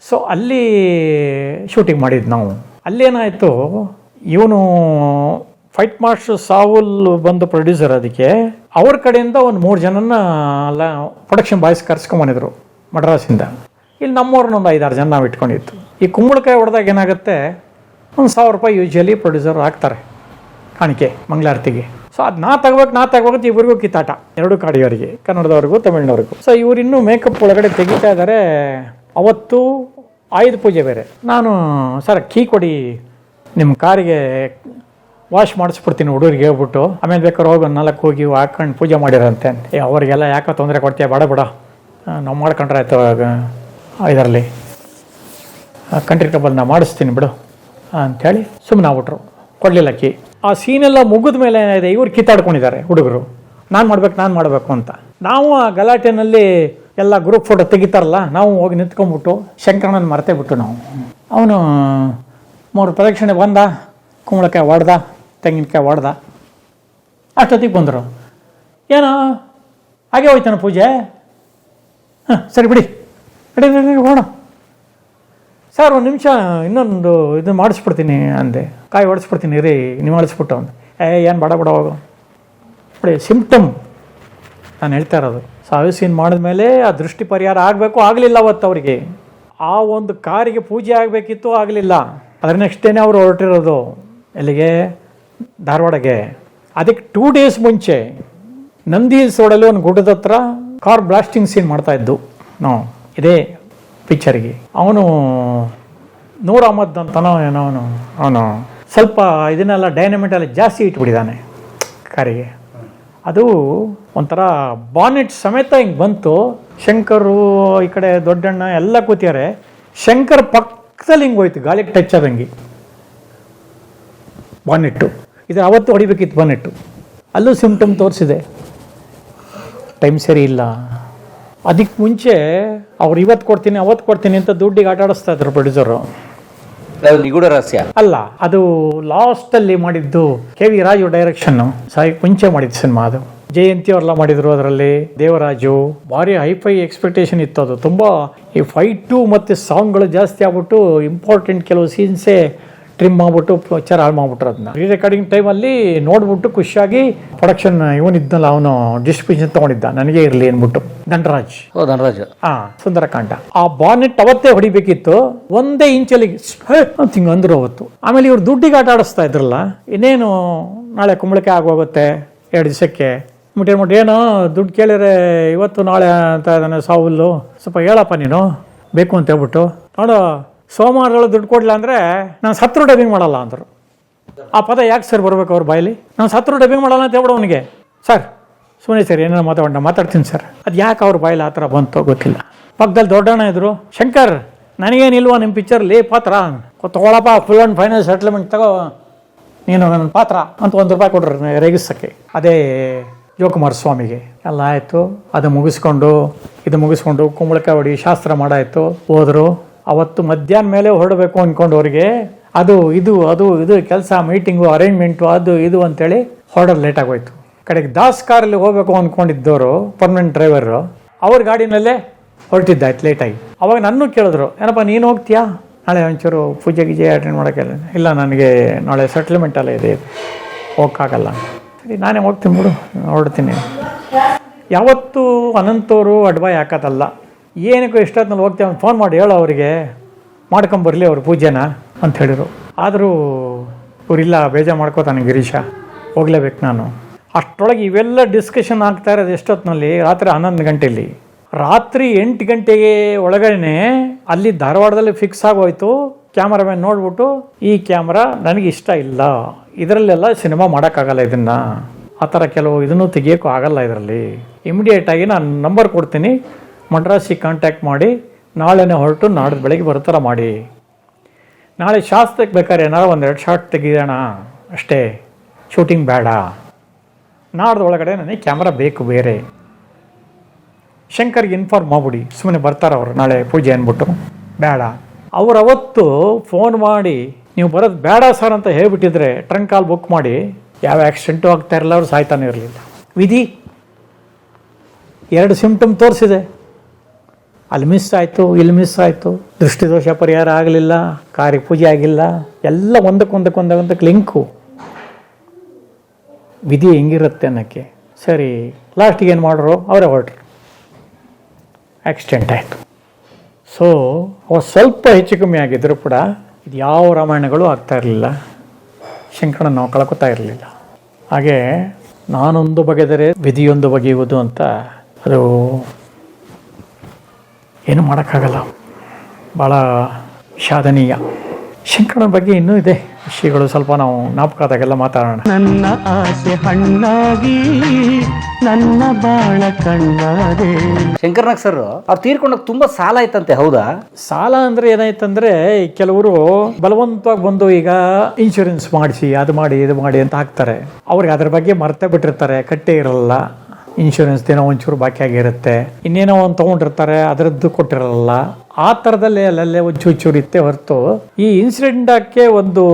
ಸೊ ಅಲ್ಲಿ ಶೂಟಿಂಗ್ ಮಾಡಿದ್ದು ನಾವು. ಅಲ್ಲೇನಾಯಿತು, ಇವನು ಫೈಟ್ ಮಾಸ್ಟರ್ ಸಾವುಲ್ ಬಂದು ಪ್ರೊಡ್ಯೂಸರ್, ಅದಕ್ಕೆ ಅವ್ರ ಕಡೆಯಿಂದ ಒಂದು 3 ಜನನ ಎಲ್ಲ ಪ್ರೊಡಕ್ಷನ್ ಬಾಯ್ಸ್ ಕರ್ಸ್ಕೊಂಬಂದಿದ್ರು ಮಡ್ರಾಸಿಂದ. ಇಲ್ಲಿ ನಮ್ಮವ್ರನ್ನೊಂದು 5-6 ಜನ ನಾವು ಇಟ್ಕೊಂಡಿತ್ತು. ಈ ಕುಂಬಳಕಾಯಿ ಹೊಡೆದಾಗ ಏನಾಗುತ್ತೆ, ಒಂದು ₹1000 ಯೂಶ್ವಲಿ ಪ್ರೊಡ್ಯೂಸರ್ ಹಾಕ್ತಾರೆ ಕಾಣಿಕೆ ಮಂಗಳಾರತಿಗೆ. ಸೊ ಅದು ನಾ ತಗೋಬೇಕು ಇವ್ರಿಗೂ ಕಿತ್ತಾಟ, 2 ಕಾಡಿಯವರಿಗೆ, ಕನ್ನಡದವ್ರಿಗೂ ತಮಿಳ್ನವ್ರಿಗೂ. ಸೊ ಇವ್ರು ಇನ್ನೂ ಮೇಕಪ್ ಒಳಗಡೆ ತೆಗಿತಾ ಇದ್ದಾರೆ. ಅವತ್ತು ಆಯುಧ ಪೂಜೆ ಬೇರೆ. ನಾನು ಸರ್ ಕೀ ಕೊಡಿ, ನಿಮ್ಮ ಕಾರಿಗೆ ವಾಶ್ ಮಾಡಿಸ್ಬಿಡ್ತೀನಿ ಹುಡುಗರಿಗೆ ಹೇಳ್ಬಿಟ್ಟು, ಆಮೇಲೆ ಬೇಕಾದ್ರೆ ಹೋಗಿ 4 ಹೋಗಿ ಹಾಕೊಂಡು ಪೂಜೆ ಮಾಡಿರಂತೆ. ಅವರಿಗೆಲ್ಲ ಯಾಕೆ ತೊಂದರೆ ಕೊಡ್ತೀಯ, ಬೇಡ ನಾವು ಮಾಡ್ಕೊಂಡ್ರೆ ಆಯ್ತು ಇದರಲ್ಲಿ ಕಂಟ್ರಿ ಕ್ಲಬ್ಬಲ್ಲಿ ನಾ ಮಾಡಿಸ್ತೀನಿ ಬಿಡು ಅಂಥೇಳಿ ಸುಮ್ಮನೆ ಆಗ್ಬಿಟ್ರು, ಕೊಡಲಿಲ್ಲ ಕೀ. ಆ ಸೀನೆಲ್ಲ ಮುಗಿದ ಮೇಲೆ ಏನಿದೆ, ಇವ್ರು ಕಿತ್ತಾಡ್ಕೊಂಡಿದ್ದಾರೆ ಹುಡುಗರು, ನಾನು ಮಾಡಬೇಕು ಅಂತ. ನಾವು ಆ ಗಲಾಟೆನಲ್ಲಿ ಎಲ್ಲ ಗ್ರೂಪ್ ಫೋಟೋ ತೆಗಿತಾರಲ್ಲ, ನಾವು ಹೋಗಿ ನಿಂತ್ಕೊಂಡ್ಬಿಟ್ಟು ಶಂಕರಣ್ಣನ ಮರ್ತೇ ಬಿಟ್ಟು ನಾವು. ಅವನು 3 ಪ್ರದಕ್ಷಿಣೆ ಬಂದ, ಕುಂಬಳಕಾಯಿ ಹೊಡೆದ, ತೆಂಗಿನಕಾಯಿ ಹೊಡೆದ, ಅಷ್ಟೊತ್ತಿಗೆ ಬಂದರು. ಏನೋ ಹಾಗೆ ಹೋಯ್ತಾನ ಪೂಜೆ, ಸರಿ ಬಿಡಿ ಹೋಗೋಣ ಸರ್, 1 ನಿಮಿಷ ಇನ್ನೊಂದು ಇದನ್ನು ಮಾಡಿಸ್ಬಿಡ್ತೀನಿ ಅಂದೆ. ಕಾಯಿ ಹೊಡೆಸ್ಬಿಡ್ತೀನಿ ರೀ, ನೀವು ಮಾಡಿಸ್ಬಿಟ್ಟು ಅಂದೆ. ಏನು ಬಡ ಹೋಗು ಬಿಡಿ, ಸಿಂಪ್ಟಮ್ ನಾನು ಹೇಳ್ತಾ ಇರೋದು. ಸಾವು ಸೀನ್ ಮಾಡಿದ್ಮೇಲೆ ಆ ದೃಷ್ಟಿ ಪರಿಹಾರ ಆಗಬೇಕು, ಆಗಲಿಲ್ಲ ಅವತ್ತು ಅವರಿಗೆ. ಆ ಒಂದು ಕಾರಿಗೆ ಪೂಜೆ ಆಗಬೇಕಿತ್ತು, ಆಗಲಿಲ್ಲ. ಅದ್ರ ನೆಕ್ಸ್ಟ್ ಡೇನೇ ಅವರು ಹೊರಟಿರೋದು ಎಲ್ಲಿಗೆ, ಧಾರವಾಡಗೆ. ಅದಕ್ಕೆ 2 ಡೇಸ್ ಮುಂಚೆ ನಂದಿ ಹಿಲ್ಸ್ ರೋಡಲ್ಲಿ ಒಂದು ಗುಡ್ಡದ ಹತ್ರ ಕಾರ್ ಬ್ಲಾಸ್ಟಿಂಗ್ ಸೀನ್ ಮಾಡ್ತಾಯಿದ್ದು ನಾವು, ಇದೇ ಪಿಕ್ಚರ್ಗೆ. ಅವನು ನೂರ್ ಅಹಮದ್ ಅಂತನೋ ಏನೋ ಅವನು ಸ್ವಲ್ಪ ಇದನ್ನೆಲ್ಲ ಡೈನಮಿಟೆಲ್ಲ ಜಾಸ್ತಿ ಇಟ್ಬಿಟ್ಟಿದ್ದಾನೆ ಕಾರಿಗೆ. ಅದು ಒಂಥರ ಬಾನೆಟ್ ಸಮೇತ ಹಿಂಗೆ ಬಂತು. ಶಂಕರು ಈ ಕಡೆ ದೊಡ್ಡಣ್ಣ ಎಲ್ಲ ಕೂತಿದ್ದಾರೆ. ಶಂಕರ್ ಪಕ್ಕದಲ್ಲಿ ಹಿಂಗೆ ಹೋಯ್ತು, ಗಾಳಿಗೆ ಟಚ್ ಆದಂಗೆ ಬಾನೆಟ್ಟು. ಇದು ಅವತ್ತು ಹೊಡಿಬೇಕಿತ್ತು ಬಾನೆಟ್ಟು. ಅಲ್ಲೂ ಸಿಂಪ್ಟಮ್ ತೋರಿಸಿದೆ, ಟೈಮ್ ಸರಿ ಇಲ್ಲ. ಅದಕ್ಕೆ ಮುಂಚೆ ಅವ್ರು ಇವತ್ತು ಕೊಡ್ತೀನಿ ಅವತ್ತು ಕೊಡ್ತೀನಿ ಅಂತ ದುಡ್ಡಿಗೆ ಆಟ ಆಡಿಸ್ತಾ ಇದ್ರು ಪ್ರೊಡ್ಯೂಸರು. ನಿಗೂಢ ರಹಸ್ಯ ಅಲ್ಲ, ಅದು ಲಾಸ್ಟ್ ಅಲ್ಲಿ ಮಾಡಿದ್ದು KV ರಾಜು ಡೈರೆಕ್ಷನ್, ಸಾಯಿ ಮುಂಚೆ ಮಾಡಿದ್ದು ಸಿನಿಮಾ ಅದು. ಜಯಂತಿ ಅವರೆಲ್ಲ ಮಾಡಿದ್ರು ಅದರಲ್ಲಿ, ದೇವರಾಜು. ಭಾರಿ ಹೈಫೈ ಎಕ್ಸ್ಪೆಕ್ಟೇಷನ್ ಇತ್ತು ಅದು. ತುಂಬಾ ಈ ಫೈಟು ಮತ್ತೆ ಸಾಂಗ್ಗಳು ಜಾಸ್ತಿ ಆಗ್ಬಿಟ್ಟು ಇಂಪಾರ್ಟೆಂಟ್ ಕೆಲವು ಸೀನ್ಸೇ ಟ್ರಿಮ್ ಮಾಡ್ಬಿಟ್ಟು ಪಿಕ್ಚರ್ ಹಾಳು ಮಾಡ್ಬಿಟ್ರು. ಅದನ್ನ ರೀ ರೆಕಾರ್ಡಿಂಗ್ ಟೈಮಲ್ಲಿ ನೋಡ್ಬಿಟ್ಟು ಖುಷಿಯಾಗಿ ಪ್ರೊಡಕ್ಷನ್ ಇವನಿದ್ನಲ್ಲ, ಅವನು ಡಿಸ್ಟ್ರಿಬ್ಯೂಷನ್ ತಗೊಂಡಿದ್ದ, ನನಗೆ ಇರಲಿ ಅಂದ್ಬಿಟ್ಟು, ಧನರಾಜ್. ಸುಂದರಕಾಂಡ. ಆ ಬಾನೆಟ್ ಅವತ್ತೇ ಹೊಡಿಬೇಕಿತ್ತು, ಒಂದೇ ಇಂಚಲ್ಲಿ ಹಿಂಗ ಅಂದ್ರು ಅವತ್ತು. ಆಮೇಲೆ ಇವ್ರು ದುಡ್ಡಿಗೆ ಆಟ ಆಡಿಸ್ತಾ ಇದ್ರಲ್ಲ, ಇನ್ನೇನು ನಾಳೆ ಕುಂಬಳಕಾಯಿ ಆಗೋಗುತ್ತೆ 2 ದಿವಸಕ್ಕೆ ಮುಟ್ಟಿ ಏನೋ ದುಡ್ಡು ಕೇಳಿದ್ರೆ ಇವತ್ತು ನಾಳೆ ಅಂತ ಇದ್ದಾನೆ ಸಾವುಲ್ಲು, ಸ್ವಲ್ಪ ಹೇಳಪ್ಪ ನೀನು ಬೇಕು ಅಂತ ಹೇಳ್ಬಿಟ್ಟು. ನೋಡು, ಸೋಮವಾರಗಳು ದುಡ್ಡು ಕೊಡಲಿಲ್ಲ ಅಂದರೆ ನಾನು ಸತ್ರು ಡಬ್ಬಿಂಗ್ ಮಾಡಲ್ಲ ಅಂದರು. ಆ ಪದ ಯಾಕೆ ಸರ್ ಬರ್ಬೇಕು ಅವ್ರ ಬಾಯಲ್ಲಿ? ನಾನು ಸತ್ರು ಡಬ್ಬಿಂಗ್ ಮಾಡಲ್ಲ ಅಂತ ಹೇಳ್ಬಿಡು ಅವನಿಗೆ. ಸರ್ ಸುಮ್ಮನೆ ಸರ್ ಏನಾರು ಮಾತಾಡ್ತೀನಿ ಸರ್. ಅದು ಯಾಕೆ ಅವ್ರ ಬಾಯಲ್ಲಿ ಆ ಥರ ಬಂತೋ ಗೊತ್ತಿಲ್ಲ. ಪಕ್ಕದಲ್ಲಿ ದೊಡ್ಡಣ್ಣ ಇದ್ರು, ಶಂಕರ್ ನನಗೇನಿಲ್ವ ನಿಮ್ಮ ಪಿಕ್ಚರ್ಲಿ ಪಾತ್ರ, ತೊಗೊಳಪ್ಪ ಫುಲ್ ಆ್ಯಂಡ್ ಫೈನಲ್ ಸೆಟ್ಲ್ಮೆಂಟ್ ತಗೋ ನೀನು ನನ್ನ ಪಾತ್ರ ಅಂತ ₹1 ಕೊಡ್ರಿ ರೇಗಿಸೋಕ್ಕೆ. ಅದೇ ಶಿವಕುಮಾರ ಸ್ವಾಮಿಗೆ ಎಲ್ಲ ಆಯಿತು. ಅದು ಮುಗಿಸ್ಕೊಂಡು ಕುಂಬಳಕಾಯಿ ಹೊಡಿ ಶಾಸ್ತ್ರ ಮಾಡಾಯಿತು. ಹೋದರು. ಅವತ್ತು ಮಧ್ಯಾಹ್ನ ಮೇಲೆ ಹೊರಡಬೇಕು ಅಂದ್ಕೊಂಡು ಅವ್ರಿಗೆ ಅದು ಇದು ಕೆಲಸ, ಮೀಟಿಂಗು, ಅರೇಂಜ್ಮೆಂಟು, ಅದು ಇದು ಅಂತೇಳಿ ಹೊರಡೋದು ಲೇಟ್ ಆಗೋಯ್ತು. ಕಡೆಗೆ ದಾಸ್ ಕಾರಲ್ಲಿ ಹೋಗ್ಬೇಕು ಅಂದ್ಕೊಂಡಿದ್ದವರು, ಪರ್ಮನೆಂಟ್ ಡ್ರೈವರು, ಅವ್ರ ಗಾಡಿನಲ್ಲೇ ಹೊರಟಿದ್ದಾಯ್ತು ಲೇಟಾಗಿ. ಅವಾಗ ನನ್ನೂ ಕೇಳಿದ್ರು, ಏನಪ್ಪ ನೀನು ಹೋಗ್ತೀಯಾ ನಾಳೆ ಒಂಚೂರು ಪೂಜೆ ಗೀಜೆ ಅಟೆಂಡ್ ಮಾಡೋಕ್ಕೆಲ್ಲ? ಇಲ್ಲ, ನನಗೆ ನಾಳೆ ಸೆಟ್ಲ್ಮೆಂಟ್ ಎಲ್ಲ ಇದೆ, ಹೋಗೋಕ್ಕಾಗಲ್ಲ. ಸರಿ, ನಾನೇ ಹೋಗ್ತೀನಿ ಬಿಡು, ಹೊರಡ್ತೀನಿ. ಯಾವತ್ತೂ ಅನಂತವರು ಅಡ್ವಾಯ್ ಹಾಕೋದಲ್ಲ. ಏನಕ್ಕೂ ಇಷ್ಟೊತ್ತಿನಲ್ಲಿ ಹೋಗ್ತೀವಿ ಅಂತ ಫೋನ್ ಮಾಡಿ ಹೇಳೋ ಅವರಿಗೆ, ಮಾಡ್ಕೊಂಬರ್ಲಿ ಅವ್ರ ಪೂಜೆನ ಅಂತ ಹೇಳಿದರು. ಆದರೂ ಇವರಿಲ್ಲ, ಬೇಜಾರು ಮಾಡ್ಕೋತಾನೆ ಗಿರೀಶ, ಹೋಗ್ಲೇಬೇಕು ನಾನು. ಅಷ್ಟರೊಳಗೆ ಇವೆಲ್ಲ ಡಿಸ್ಕಷನ್ ಆಗ್ತಾ ಇರೋದು ಎಷ್ಟೊತ್ತಿನಲ್ಲಿ? ರಾತ್ರಿ 11 ಗಂಟೆಯಲ್ಲಿ. ರಾತ್ರಿ 8 ಗಂಟೆಗೆ ಒಳಗಡೆ ಅಲ್ಲಿ ಧಾರವಾಡದಲ್ಲಿ ಫಿಕ್ಸ್ ಆಗೋಯ್ತು. ಕ್ಯಾಮರಾಮ್ಯಾನ್ ನೋಡ್ಬಿಟ್ಟು, ಈ ಕ್ಯಾಮ್ರಾ ನನಗೆ ಇಷ್ಟ ಇಲ್ಲ, ಇದರಲ್ಲೆಲ್ಲ ಸಿನಿಮಾ ಮಾಡೋಕ್ಕಾಗಲ್ಲ, ಇದನ್ನು ಆ ಥರ ಕೆಲವು ಇದನ್ನು ತೆಗಿಯೋಕ್ಕೂ ಆಗಲ್ಲ ಇದರಲ್ಲಿ. ಇಮಿಡಿಯೇಟಾಗಿ ನಾನು ನಂಬರ್ ಕೊಡ್ತೀನಿ, ಮಡ್ರಾಸಿಗೆ ಕಾಂಟ್ಯಾಕ್ಟ್ ಮಾಡಿ ನಾಳೆನೇ ಹೊರಟು ನಾಡ್ದು ಬೆಳಗ್ಗೆ ಬರ್ತಾರ ಮಾಡಿ. ನಾಳೆ ಶಾಸ್ತ್ರಕ್ಕೆ ಬೇಕಾದ್ರೆ ಏನಾರು 1-2 ಶಾಟ್ ತೆಗಿಯೋಣ ಅಷ್ಟೇ, ಶೂಟಿಂಗ್ ಬೇಡ. ನಾಡ್ದು ಒಳಗಡೆ ನನಗೆ ಕ್ಯಾಮ್ರಾ ಬೇಕು ಬೇರೆ. ಶಂಕರ್ಗೆ ಇನ್ಫಾರ್ಮ್ ಮಾಡ್ಬಿಡಿ, ಸುಮ್ಮನೆ ಬರ್ತಾರೆ ಅವರು ನಾಳೆ ಪೂಜೆ ಅಂದ್ಬಿಟ್ಟು. ಬೇಡ. ಅವ್ರು ಅವತ್ತು ಫೋನ್ ಮಾಡಿ ನೀವು ಬರೋದು ಬೇಡ ಸರ್ ಅಂತ ಹೇಳ್ಬಿಟ್ಟಿದ್ರೆ ಟ್ರಂಕ್ ಕಾಲ್ ಬುಕ್ ಮಾಡಿ ಯಾವ ಆಕ್ಸಿಡೆಂಟು ಆಗ್ತಾ ಇರಲಿಲ್ಲ, ಅವ್ರು ಸಾಯ್ತಾನೆ ಇರಲಿಲ್ಲ. ವಿಧಿ 2 ಸಿಂಪ್ಟಮ್ ತೋರಿಸಿದೆ. ಅಲ್ಲಿ ಮಿಸ್ ಆಯಿತು, ಇಲ್ಲಿ ಮಿಸ್ ಆಯಿತು, ದೃಷ್ಟಿದೋಷ ಪರಿಹಾರ ಆಗಲಿಲ್ಲ, ಕಾರ್ಯ ಪೂಜೆ ಆಗಿಲ್ಲ, ಎಲ್ಲ ಒಂದಕ್ಕೊಂದಕ್ಕೆ ಲಿಂಕು. ವಿಧಿ ಹೆಂಗಿರುತ್ತೆ ಅನ್ನೋಕ್ಕೆ. ಸರಿ, ಲಾಸ್ಟಿಗೆ ಏನು ಮಾಡ್ರು, ಅವರೇ ಹೊರಟ್ರು. ಆಕ್ಸಿಡೆಂಟ್ ಆಯಿತು. ಸೊ ಅವು ಸ್ವಲ್ಪ ಹೆಚ್ಚು ಕಮ್ಮಿ ಆಗಿದ್ದರೂ ಕೂಡ ಇದು ಯಾವ ರಾಮಾಯಣಗಳು ಆಗ್ತಾ ಇರಲಿಲ್ಲ, ಶಂಕರನ ನಾವು ಕಳ್ಕೊತಾ ಇರಲಿಲ್ಲ. ಹಾಗೆ ನಾನೊಂದು ಬಗೆದರೆ ವಿಧಿಯೊಂದು ಬಗೆಯುವುದು ಅಂತ, ಅದು ಏನು ಮಾಡೋಕ್ಕಾಗಲ್ಲ, ಭಾಳ ವಿಷಾದನೀಯ. ಶಂಕರನ ಬಗ್ಗೆ ಇನ್ನೂ ಇದೆ ವಿಷಯಗಳು, ಸ್ವಲ್ಪ ನಾವು ಜ್ಞಾಪಕದಾಗೆಲ್ಲ ಮಾತಾಡೋಣ. ನನ್ನ ಆಸೆ ಹಣ್ಣಾಗಿ ನನ್ನ ಬಾಳ ಕಣ್ಣಾದೆ. ಶಂಕರ್ನಾಗ್ ಸರ್ ಅವ್ರು ತೀರ್ಕೊಂಡಾಗ ತುಂಬಾ ಸಾಲ ಆಯ್ತಂತೆ, ಹೌದಾ? ಸಾಲ ಅಂದರೆ ಏನಾಯ್ತಂದ್ರೆ, ಕೆಲವರು ಬಲವಂತವಾಗಿ ಬಂದು ಈಗ ಇನ್ಶೂರೆನ್ಸ್ ಮಾಡಿಸಿ, ಅದು ಮಾಡಿ ಇದು ಮಾಡಿ ಅಂತ ಹಾಕ್ತಾರೆ. ಅವ್ರಿಗೆ ಅದ್ರ ಬಗ್ಗೆ ಮರ್ತೇ ಬಿಟ್ಟಿರ್ತಾರೆ, ಕಟ್ಟೇ ಇರಲ್ಲ. ಇನ್ಶೂರೆನ್ಸ್ ದಿನ ಒಂಚೂರು ಬಾಕಿ ಆಗಿರುತ್ತೆ, ಇನ್ನೇನೋ ಒಂದು ತೊಗೊಂಡಿರ್ತಾರೆ, ಅದರದ್ದು ಕೊಟ್ಟಿರಲ್ಲ. ಆ ಥರದಲ್ಲೇ ಅಲ್ಲಲ್ಲೇ ಒಂಚೂರು ಇತ್ತೆ ಹೊರತು, ಈ ಇನ್ಸಿಡೆಂಟಕ್ಕೆ ಒಂದು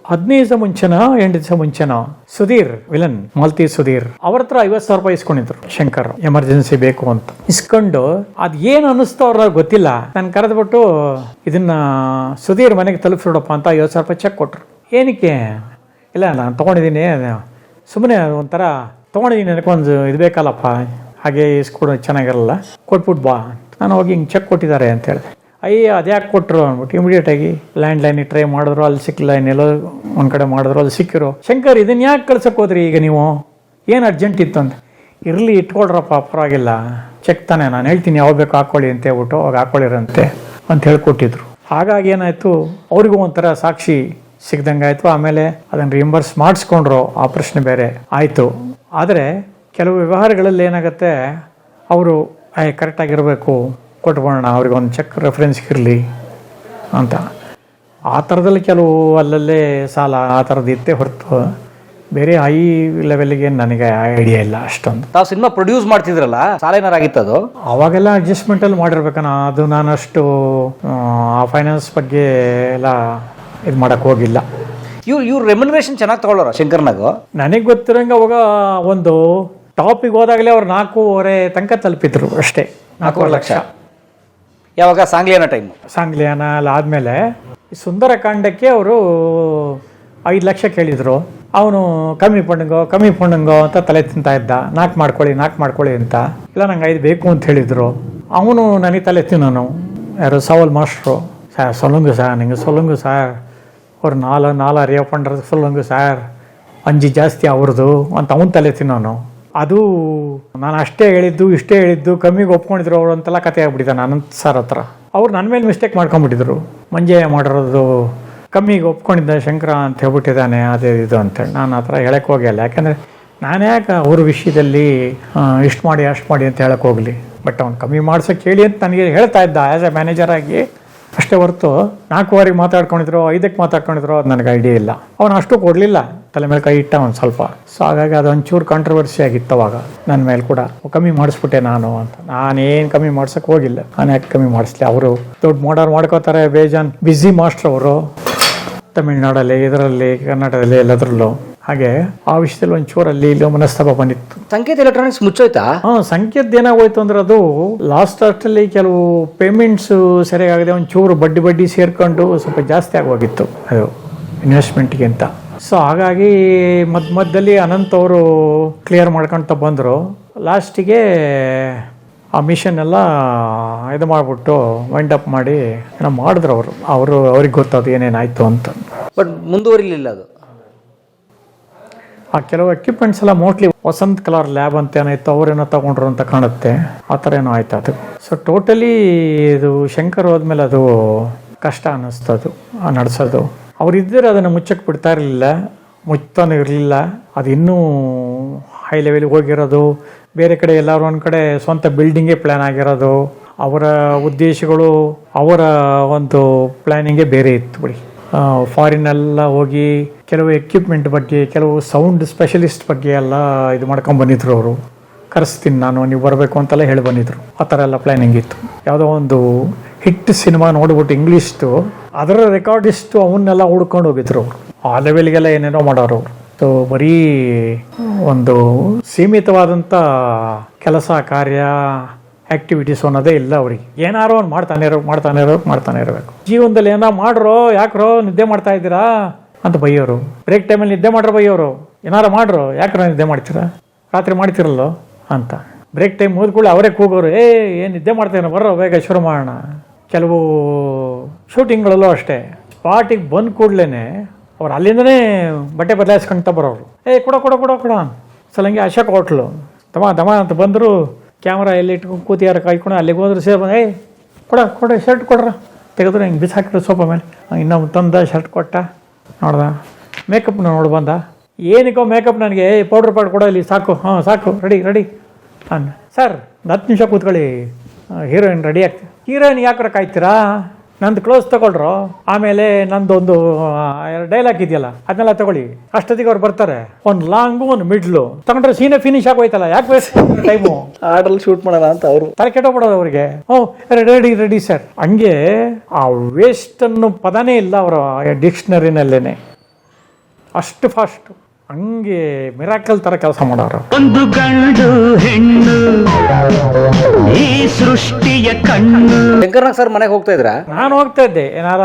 15 ದಿವಸ ಮುಂಚೆನೋ 8 ದಿವಸ ಮುಂಚೆನೋ ಸುಧೀರ್ ವಿಲನ್, ಮಾಲ್ತಿ ಸುಧೀರ್, ಅವ್ರ ಹತ್ರ 50,000 ರೂಪಾಯಿ ಇಸ್ಕೊಂಡಿದ್ರು ಶಂಕರ್, ಎಮರ್ಜೆನ್ಸಿ ಬೇಕು ಅಂತ. ಇಸ್ಕೊಂಡು ಅದ್ ಏನು ಅನ್ನಿಸ್ತು ಅವ್ರ ಗೊತ್ತಿಲ್ಲ, ನಾನು ಕರೆದ್ಬಿಟ್ಟು ಇದನ್ನ ಸುಧೀರ್ ಮನೆಗೆ ತಲುಪಿಸ್ಬಿಡಪ್ಪ ಅಂತ 50,000 ರೂಪಾಯಿ ಚೆಕ್ ಕೊಟ್ರು. ಏನಕ್ಕೆ? ಇಲ್ಲ, ನಾನು ತೊಗೊಂಡಿದ್ದೀನಿ, ಸುಮ್ಮನೆ ಒಂಥರ ತೊಗೊಂಡಿದ್ದೀನಿ, ನನಗೊಂದು ಇದು ಬೇಕಲ್ಲಪ್ಪ, ಹಾಗೆ ಇಸ್ಕೊಡು ಚೆನ್ನಾಗಿರಲ್ಲ, ಕೊಟ್ಬಿಟ್ಟು ಬಾ. ನಾನು ಹೋಗಿ ಹಿಂಗೆ ಚೆಕ್ ಕೊಟ್ಟಿದ್ದಾರೆ ಅಂತ ಹೇಳಿದೆ. ಅಯ್ಯ ಅದ್ಯಾಕೆ ಕೊಟ್ಟರು ಅಂದ್ಬಿಟ್ಟು ಇಮಿಡಿಯೇಟಾಗಿ ಲ್ಯಾಂಡ್ಲೈನಿಗೆ ಟ್ರೈ ಮಾಡಿದ್ರು, ಅಲ್ಲಿ ಸಿಕ್ಕಿಲ್ಲ. ಇನ್ನೆಲ್ಲೋ ಒಂದು ಕಡೆ ಮಾಡಿದ್ರು, ಅಲ್ಲಿ ಸಿಕ್ಕಿರು. ಶಂಕರ್ ಇದನ್ನು ಯಾಕೆ ಕಳ್ಸಕ್ಕೆ ಹೋದ್ರಿ ಈಗ ನೀವು, ಏನು ಅರ್ಜೆಂಟ್ ಇತ್ತು ಅಂತ? ಇರಲಿ ಇಟ್ಕೊಳ್ರಪ್ಪ, ಪರವಾಗಿಲ್ಲ, ಚೆಕ್ ತಾನೆ, ನಾನು ಹೇಳ್ತೀನಿ ಯಾವಾಗ ಬೇಕು ಹಾಕ್ಕೊಳ್ಳಿ ಅಂತ ಹೇಳ್ಬಿಟ್ಟು ಅವಾಗ ಹಾಕ್ಕೊಳ್ಳಿರಂತೆ ಅಂತ ಹೇಳ್ಕೊಟ್ಟಿದ್ರು. ಹಾಗಾಗಿ ಏನಾಯಿತು, ಅವ್ರಿಗೂ ಒಂಥರ ಸಾಕ್ಷಿ ಸಿಗ್ದಂಗೆ ಆಯಿತು. ಆಮೇಲೆ ಅದನ್ನು ರಿಯಂಬರ್ಸ್ ಮಾಡಿಸ್ಕೊಂಡ್ರು, ಆ ಪ್ರಶ್ನೆ ಬೇರೆ ಆಯಿತು. ಆದರೆ ಕೆಲವು ವ್ಯವಹಾರಗಳಲ್ಲಿ ಏನಾಗುತ್ತೆ, ಅವರು ಕರೆಕ್ಟಾಗಿರಬೇಕು, ಕೊಟ್ಬೋಣ ಅವ್ರಿಗೆ ಒಂದು ಚೆಕ್ ರೆಫರೆನ್ಸ್ಗೆ ಇರಲಿ ಅಂತ. ಆ ಥರದಲ್ಲಿ ಕೆಲವು ಅಲ್ಲಲ್ಲೇ ಸಾಲ ಆ ಥರದ್ದು ಇತ್ತೇ ಹೊರತು ಬೇರೆ ಹೈ ಲೆವೆಲ್ಗೆ ನನಗೆ ಐಡಿಯಾ ಇಲ್ಲ ಅಷ್ಟೊಂದು. ತಾವು ಸಿನಿಮಾ ಪ್ರೊಡ್ಯೂಸ್ ಮಾಡ್ತಿದ್ರಲ್ಲ, ಸಾಲ ಏನಾರಾಗಿತ್ತು ಅದು? ಅವಾಗೆಲ್ಲ ಅಡ್ಜಸ್ಟ್ಮೆಂಟಲ್ಲಿ ಮಾಡಿರ್ಬೇಕಣ್ಣ. ಅದು ನಾನಷ್ಟು ಆ ಫೈನಾನ್ಸ್ ಬಗ್ಗೆ ಎಲ್ಲ ಇದು ಮಾಡೋಕ್ಕೆ ಹೋಗಿಲ್ಲ. ಇವ್ರು ರೆಮ್ಯುನರೇಷನ್ ಚೆನ್ನಾಗಿ ತಗೊಳ್ಳೋರ ಶಂಕರ್ನಾಗು? ನನಗೆ ಗೊತ್ತಿರೋಂಗೆ ಅವಾಗ ಒಂದು ಟಾಪಿಗೆ ಹೋದಾಗಲೇ ಅವ್ರು 4.5 ತನಕ ತಲುಪಿದ್ರು ಅಷ್ಟೇ. 4.5 ಲಕ್ಷ. ಯಾವಾಗ ಸಾಂಗ್ಲಿಯಾನ ಟೈಮ್? ಸಾಂಗ್ಲಿಯಾನ ಎಲ್ಲ ಆದಮೇಲೆ ಈ ಸುಂದರಕಾಂಡಕ್ಕೆ ಅವರು 5 ಲಕ್ಷ ಕೇಳಿದರು. ಅವನು ಕಮ್ಮಿ ಪಣ್ಣಂಗೋ ಅಂತ ತಲೆ ತಿಂತಾ ಇದ್ದ. 4 ಮಾಡ್ಕೊಳ್ಳಿ ಅಂತ. ಇಲ್ಲ ನಂಗೆ 5 ಬೇಕು ಅಂತ ಹೇಳಿದರು. ಅವನು ನನಗೆ ತಲೆ ತಿನ್ನೋನು. ಯಾರು ಸವಾಲ್ ಮಾಸ್ಟ್ರು, சார் சொல்லுங்க சார், நீங்கள் சொல்லுங்க சார், ஒரு 4 ಅರಿಯೋ ಪಂಡ್ರದ್ದು சொல்லுங்க சார், 5 ಜಾಸ್ತಿ ಅವ್ರದ್ದು ಅಂತ ಅವನು ತಲೆ ತಿನ್ನೋನು. ಅದು ನಾನು ಇಷ್ಟೇ ಹೇಳಿದ್ದು ಕಮ್ಮಿಗೆ ಒಪ್ಕೊಂಡಿದ್ರು ಅವರು ಅಂತೆಲ್ಲ ಕತೆ ಆಗ್ಬಿಟ್ಟಿದ್ದಾನೆ ಅನಂತ್ ಸರ್ ಹತ್ರ. ಅವ್ರು ನನ್ನ ಮೇಲೆ ಮಿಸ್ಟೇಕ್ ಮಾಡ್ಕೊಂಡ್ಬಿಟ್ಟಿದ್ರು. ಮಂಜಯ್ಯ ಮಾಡಿರೋದು ಕಮ್ಮಿಗೆ ಒಪ್ಕೊಂಡಿದ್ದ ಶಂಕರ ಅಂತ ಹೇಳ್ಬಿಟ್ಟಿದ್ದಾನೆ, ಅದೇ ಇದು ಅಂತೇಳಿ. ನಾನು ಆ ಥರ ಹೇಳಕ್ಕೆ ಹೋಗಿಲ್ಲ. ಯಾಕೆಂದರೆ ನಾನು ಯಾಕೆ ಅವ್ರ ವಿಷಯದಲ್ಲಿ ಇಷ್ಟು ಮಾಡಿ ಅಷ್ಟು ಮಾಡಿ ಅಂತ ಹೇಳಕ್ಕೆ ಹೋಗಲಿ. ಬಟ್ ಅವ್ನು ಕಮ್ಮಿ ಮಾಡ್ಸೋಕ್ಕೆ ಹೇಳಿ ಅಂತ ನನಗೆ ಹೇಳ್ತಾ ಇದ್ದ ಆ್ಯಸ್ ಎ ಮ್ಯಾನೇಜರ್ ಆಗಿ. ಅಷ್ಟೇ ಹೊರತು 4 ಮಾತಾಡ್ಕೊಂಡಿದ್ರು 5ಕ್ಕೆ ಮಾತಾಡ್ಕೊಂಡಿದ್ರು ಅದು ನನಗೆ ಐಡಿಯಾ ಇಲ್ಲ. ಅವನು ಅಷ್ಟು ಕೊಡಲಿಲ್ಲ, ತಲೆ ಮೇಲೆ ಕೈ ಇಟ್ಟ ಒಂದು ಸ್ವಲ್ಪ. ಸೊ ಹಾಗಾಗಿ ಅದು ಒಂಚೂರು ಕಾಂಟ್ರವರ್ಸಿ ಆಗಿತ್ತು ಅವಾಗ ನನ್ನ ಮೇಲೆ ಕೂಡ. ಕಮ್ಮಿ ಮಾಡಿಸ್ಬಿಟ್ಟೆ ನಾನು ಅಂತ. ನಾನೇನು ಕಮ್ಮಿ ಮಾಡ್ಸೋಕ್ಕೆ ಹೋಗಿಲ್ಲ. ನಾನು ಯಾಕೆ ಕಮ್ಮಿ ಮಾಡಿಸ್ಲಿ? ಅವರು ದೊಡ್ಡ ಮೋಡರ್ ಮಾಡ್ಕೋತಾರೆ, ಬೇಜಾನ್ ಬ್ಯುಸಿ ಮಾಸ್ಟರ್ ಅವರು, ತಮಿಳ್ನಾಡಲ್ಲಿ, ಇದರಲ್ಲಿ, ಕರ್ನಾಟಕದಲ್ಲಿ ಎಲ್ಲದರಲ್ಲೂ. ಹಾಗೆ ಆ ವಿಷಯದಲ್ಲಿ ಒಂಚೂರು ಅಲ್ಲಿ ಇಲ್ಲಿ ಮನಸ್ತಾಪ ಬಂದಿತ್ತು. ಸಂಕೇತ್ ಎಲೆಕ್ಟ್ರಾನಿಕ್ಸ್ ಮುಚ್ಚೋಯ್ತಾ? ಸಂಕೇತ್ ಏನಾಗೋಯ್ತು ಅಂದ್ರೆ ಅದು ಲಾಸ್ಟ್ ಅಷ್ಟಲ್ಲಿ ಕೆಲವು ಪೇಮೆಂಟ್ಸ್ ಸರಿಯಾಗದೆ ಒಂಚೂರು ಬಡ್ಡಿ ಸೇರ್ಕೊಂಡು ಸ್ವಲ್ಪ ಜಾಸ್ತಿ ಆಗೋಗಿತ್ತು ಅದು ಇನ್ವೆಸ್ಟ್ಮೆಂಟ್ಗಿಂತ. ಸೊ ಹಾಗಾಗಿ ಮಧ್ಯದಲ್ಲಿ ಅನಂತ್ ಅವರು ಕ್ಲಿಯರ್ ಮಾಡ್ಕೊಳ್ತಾ ಬಂದರು. ಲಾಸ್ಟಿಗೆ ಆ ಮಿಷನ್ ಎಲ್ಲ ಇದು ಮಾಡಿಬಿಟ್ಟು ವೈಂಡ್ ಅಪ್ ಮಾಡಿ ಏನೋ ಮಾಡಿದ್ರು ಅವ್ರಿಗೆ ಗೊತ್ತದು ಏನೇನಾಯಿತು ಅಂತ. ಬಟ್ ಮುಂದುವರಿಲಿಲ್ಲ ಅದು. ಆ ಕೆಲವು ಎಕ್ವಿಪ್ಮೆಂಟ್ಸ್ ಎಲ್ಲ ಮೋಸ್ಟ್ಲಿ ವಸಂತ್ ಕಲರ್ ಲ್ಯಾಬ್ ಅಂತ ಏನಾಯ್ತು ಅವರೇನೋ ತಗೊಂಡ್ರು ಅಂತ ಕಾಣುತ್ತೆ. ಆ ಥರ ಏನೋ ಆಯ್ತು ಅದು. ಸೊ ಟೋಟಲಿ ಇದು ಶಂಕರ್ ಹೋದ್ಮೇಲೆ ಅದು ಕಷ್ಟ ಅನ್ನಿಸ್ತು ಅದು ನಡೆಸೋದು. ಅವರಿದ್ದರೆ ಅದನ್ನು ಮುಚ್ಚಕ್ಕೆ ಬಿಡ್ತಾ ಇರಲಿಲ್ಲ, ಮುಚ್ತಾನು ಇರಲಿಲ್ಲ. ಅದು ಇನ್ನೂ ಹೈ ಲೆವೆಲ್ಗೆ ಹೋಗಿರೋದು. ಬೇರೆ ಕಡೆ ಎಲ್ಲರೂ ಒಂದು ಕಡೆ ಸ್ವಂತ ಬಿಲ್ಡಿಂಗೇ ಪ್ಲ್ಯಾನ್ ಆಗಿರೋದು. ಅವರ ಉದ್ದೇಶಗಳು, ಅವರ ಒಂದು ಪ್ಲ್ಯಾನಿಂಗೇ ಬೇರೆ ಇತ್ತು ಬಿಡಿ. ಫಾರಿನೆಲ್ಲ ಹೋಗಿ ಕೆಲವು ಎಕ್ವಿಪ್ಮೆಂಟ್ ಬಗ್ಗೆ, ಕೆಲವು ಸೌಂಡ್ ಸ್ಪೆಷಲಿಸ್ಟ್ ಬಗ್ಗೆ ಎಲ್ಲ ಇದು ಮಾಡ್ಕೊಂಡು ಬಂದಿದ್ರು. ಅವರು ಕರೆಸ್ತೀನಿ ನಾನು, ನೀವು ಬರಬೇಕು ಅಂತೆಲ್ಲ ಹೇಳಿ ಬಂದಿದ್ರು. ಆ ಥರ ಎಲ್ಲ ಪ್ಲ್ಯಾನಿಂಗ್ ಇತ್ತು. ಯಾವುದೋ ಒಂದು ಹಿಟ್ ಸಿನಿಮಾ ನೋಡ್ಬಿಟ್ಟು ಇಂಗ್ಲೀಷ್ದು, ಅದರ ರೆಕಾರ್ಡಿಸ್ಟು ಅವನ್ನೆಲ್ಲ ಹುಡ್ಕೊಂಡು ಹೋಗಿದ್ರು ಅವರು. ಆ ಲೆವೆಲ್ಗೆಲ್ಲ ಏನೇನೋ ಮಾಡೋರು ಅವರು. ಸೊ ಬರೀ ಒಂದು ಸೀಮಿತವಾದಂಥ ಕೆಲಸ ಕಾರ್ಯ ಆ್ಯಕ್ಟಿವಿಟೀಸ್ ಅನ್ನೋದೇ ಇಲ್ಲ ಅವ್ರಿಗೆ. ಏನಾರೋ ಒಂದು ಮಾಡ್ತಾನೆ ಇರಬೇಕು. ಜೀವನದಲ್ಲಿ ಏನೋ ಮಾಡ್ರೋ, ಯಾಕ್ರೋ ನಿದ್ದೆ ಮಾಡ್ತಾ ಇದ್ದೀರಾ ಅಂತ ಬೈಯೋರು. ಬ್ರೇಕ್ ಟೈಮಲ್ಲಿ ನಿದ್ದೆ ಮಾಡ್ರೋ ಬೈಯೋರು. ಏನಾರು ಮಾಡ್ರೋ, ಯಾಕ್ರೋ ನಿದ್ದೆ ಮಾಡ್ತೀರಾ, ರಾತ್ರಿ ಮಾಡ್ತಿರಲ್ಲೋ ಅಂತ. ಬ್ರೇಕ್ ಟೈಮ್ ಮುಗಿದ್ಕೊಳ್ಳಿ ಅವರೇ ಕೂಗೋರು, ಏನು ನಿದ್ದೆ ಮಾಡ್ತೇನೆ ಬರೋ ಬೇಗ ಶುರು ಮಾಡೋಣ. ಕೆಲವು ಶೂಟಿಂಗ್ಗಳಲ್ಲೂ ಅಷ್ಟೇ, ಸ್ಪಾಟಿಗೆ ಬಂದ ಕೂಡಲೇ ಅವ್ರು ಅಲ್ಲಿಂದನೇ ಬಟ್ಟೆ ಬದಲಾಯಿಸ್ಕೊಂತ ಬರೋರು. ಕೊಡ ಸಲಂಗೆ ಅಶೋಕ್ ಹೋಟ್ಲು ದಮ ಅಂತ ಬಂದರು. ಕ್ಯಾಮ್ರಾ ಎಲ್ಲಿ ಇಟ್ಕೊಂಡು ಕೂತಿಯಾರ ಕಾಯ್ಕೊಂಡು ಅಲ್ಲಿಗೆ ಹೋದ್ರೆ ಸೇರ್ ಬಂದು ಕೊಡ ಶರ್ಟ್ ಕೊಡ್ರ ತೆಗೆದ್ರೆ ಹಿಂಗೆ ಬಿಸಾಕಿರೋ ಸೋಫಾ ಮೇಲೆ. ಇನ್ನೊಂದು ತಂದ ಶರ್ಟ್ ಕೊಟ್ಟ. ನೋಡ್ದ ಮೇಕಪ್ನ ನೋಡಿ ಬಂದ. ಏನಕ್ಕೋ ಮೇಕಪ್ ನನಗೆ ಪೌಡ್ರ್ ಕೊಡೋ ಇಲ್ಲಿ ಸಾಕು ರೆಡಿ ಅನ್ನ. ಸರ್ 10 ನಿಮಿಷ ಕೂತ್ಕೊಳ್ಳಿ, ಹೀರೋಯಿನ್ ರೆಡಿ ಆಗ್ತೀವಿ. ಹೀರೋಯಿನ್ ಯಾಕ್ರ ಕಾಯ್ತೀರಾ, ನಂದು ಕ್ಲೋಸ್ ತಗೊಳ್ರು, ಆಮೇಲೆ ನಂದೊಂದು 2 ಡೈಲಾಗ್ ಇದೆಯಲ್ಲ ಅದನ್ನೆಲ್ಲ ತಗೊಳ್ಳಿ. ಅಷ್ಟೊತ್ತಿಗೆ ಅವ್ರು ಬರ್ತಾರೆ. ಒಂದು ಲಾಂಗು ಒಂದು ಮಿಡ್ಲು ತಗೊಂಡ್ರೆ ಸೀನೆ ಫಿನಿಶ್ ಆಗೋಯ್ತಲ್ಲ, ಯಾಕೆ ವೇಸ್ಟ್ ಟೈಮು, ಆರ್ಡರ್ ಶೂಟ್ ಮಾಡೋಣ ಅಂತ ಅವರು ತಲೆ ಕೆಟ್ಟೋಗ್ಬಿಡೋದು ಅವ್ರಿಗೆ. Ready sir. ಹಂಗೆ ಆ ವೇಸ್ಟ್ ಅನ್ನೋ ಪದನೇ ಇಲ್ಲ ಅವರ ಡಿಕ್ಷನರಿನಲ್ಲೇನೆ. ಅಷ್ಟು ಫಾಸ್ಟ್, ಹಂಗೆ ಮಿರಾಕಲ್ ತರ ಕೆಲಸ ಮಾಡೋರು. ಒಂದು ಗಂಡು ಹೆಣ್ಣು ಈ ಸೃಷ್ಟಿಯ ಕಣ್ಣು. ಶಂಕರ್ನಾಗ್ ಸರ್ ಮನೆಗೆ ಹೋಗ್ತಾ ಇದ್ರಾ? ನಾನು ಹೋಗ್ತಾ ಇದ್ದೆ, ಏನಾರ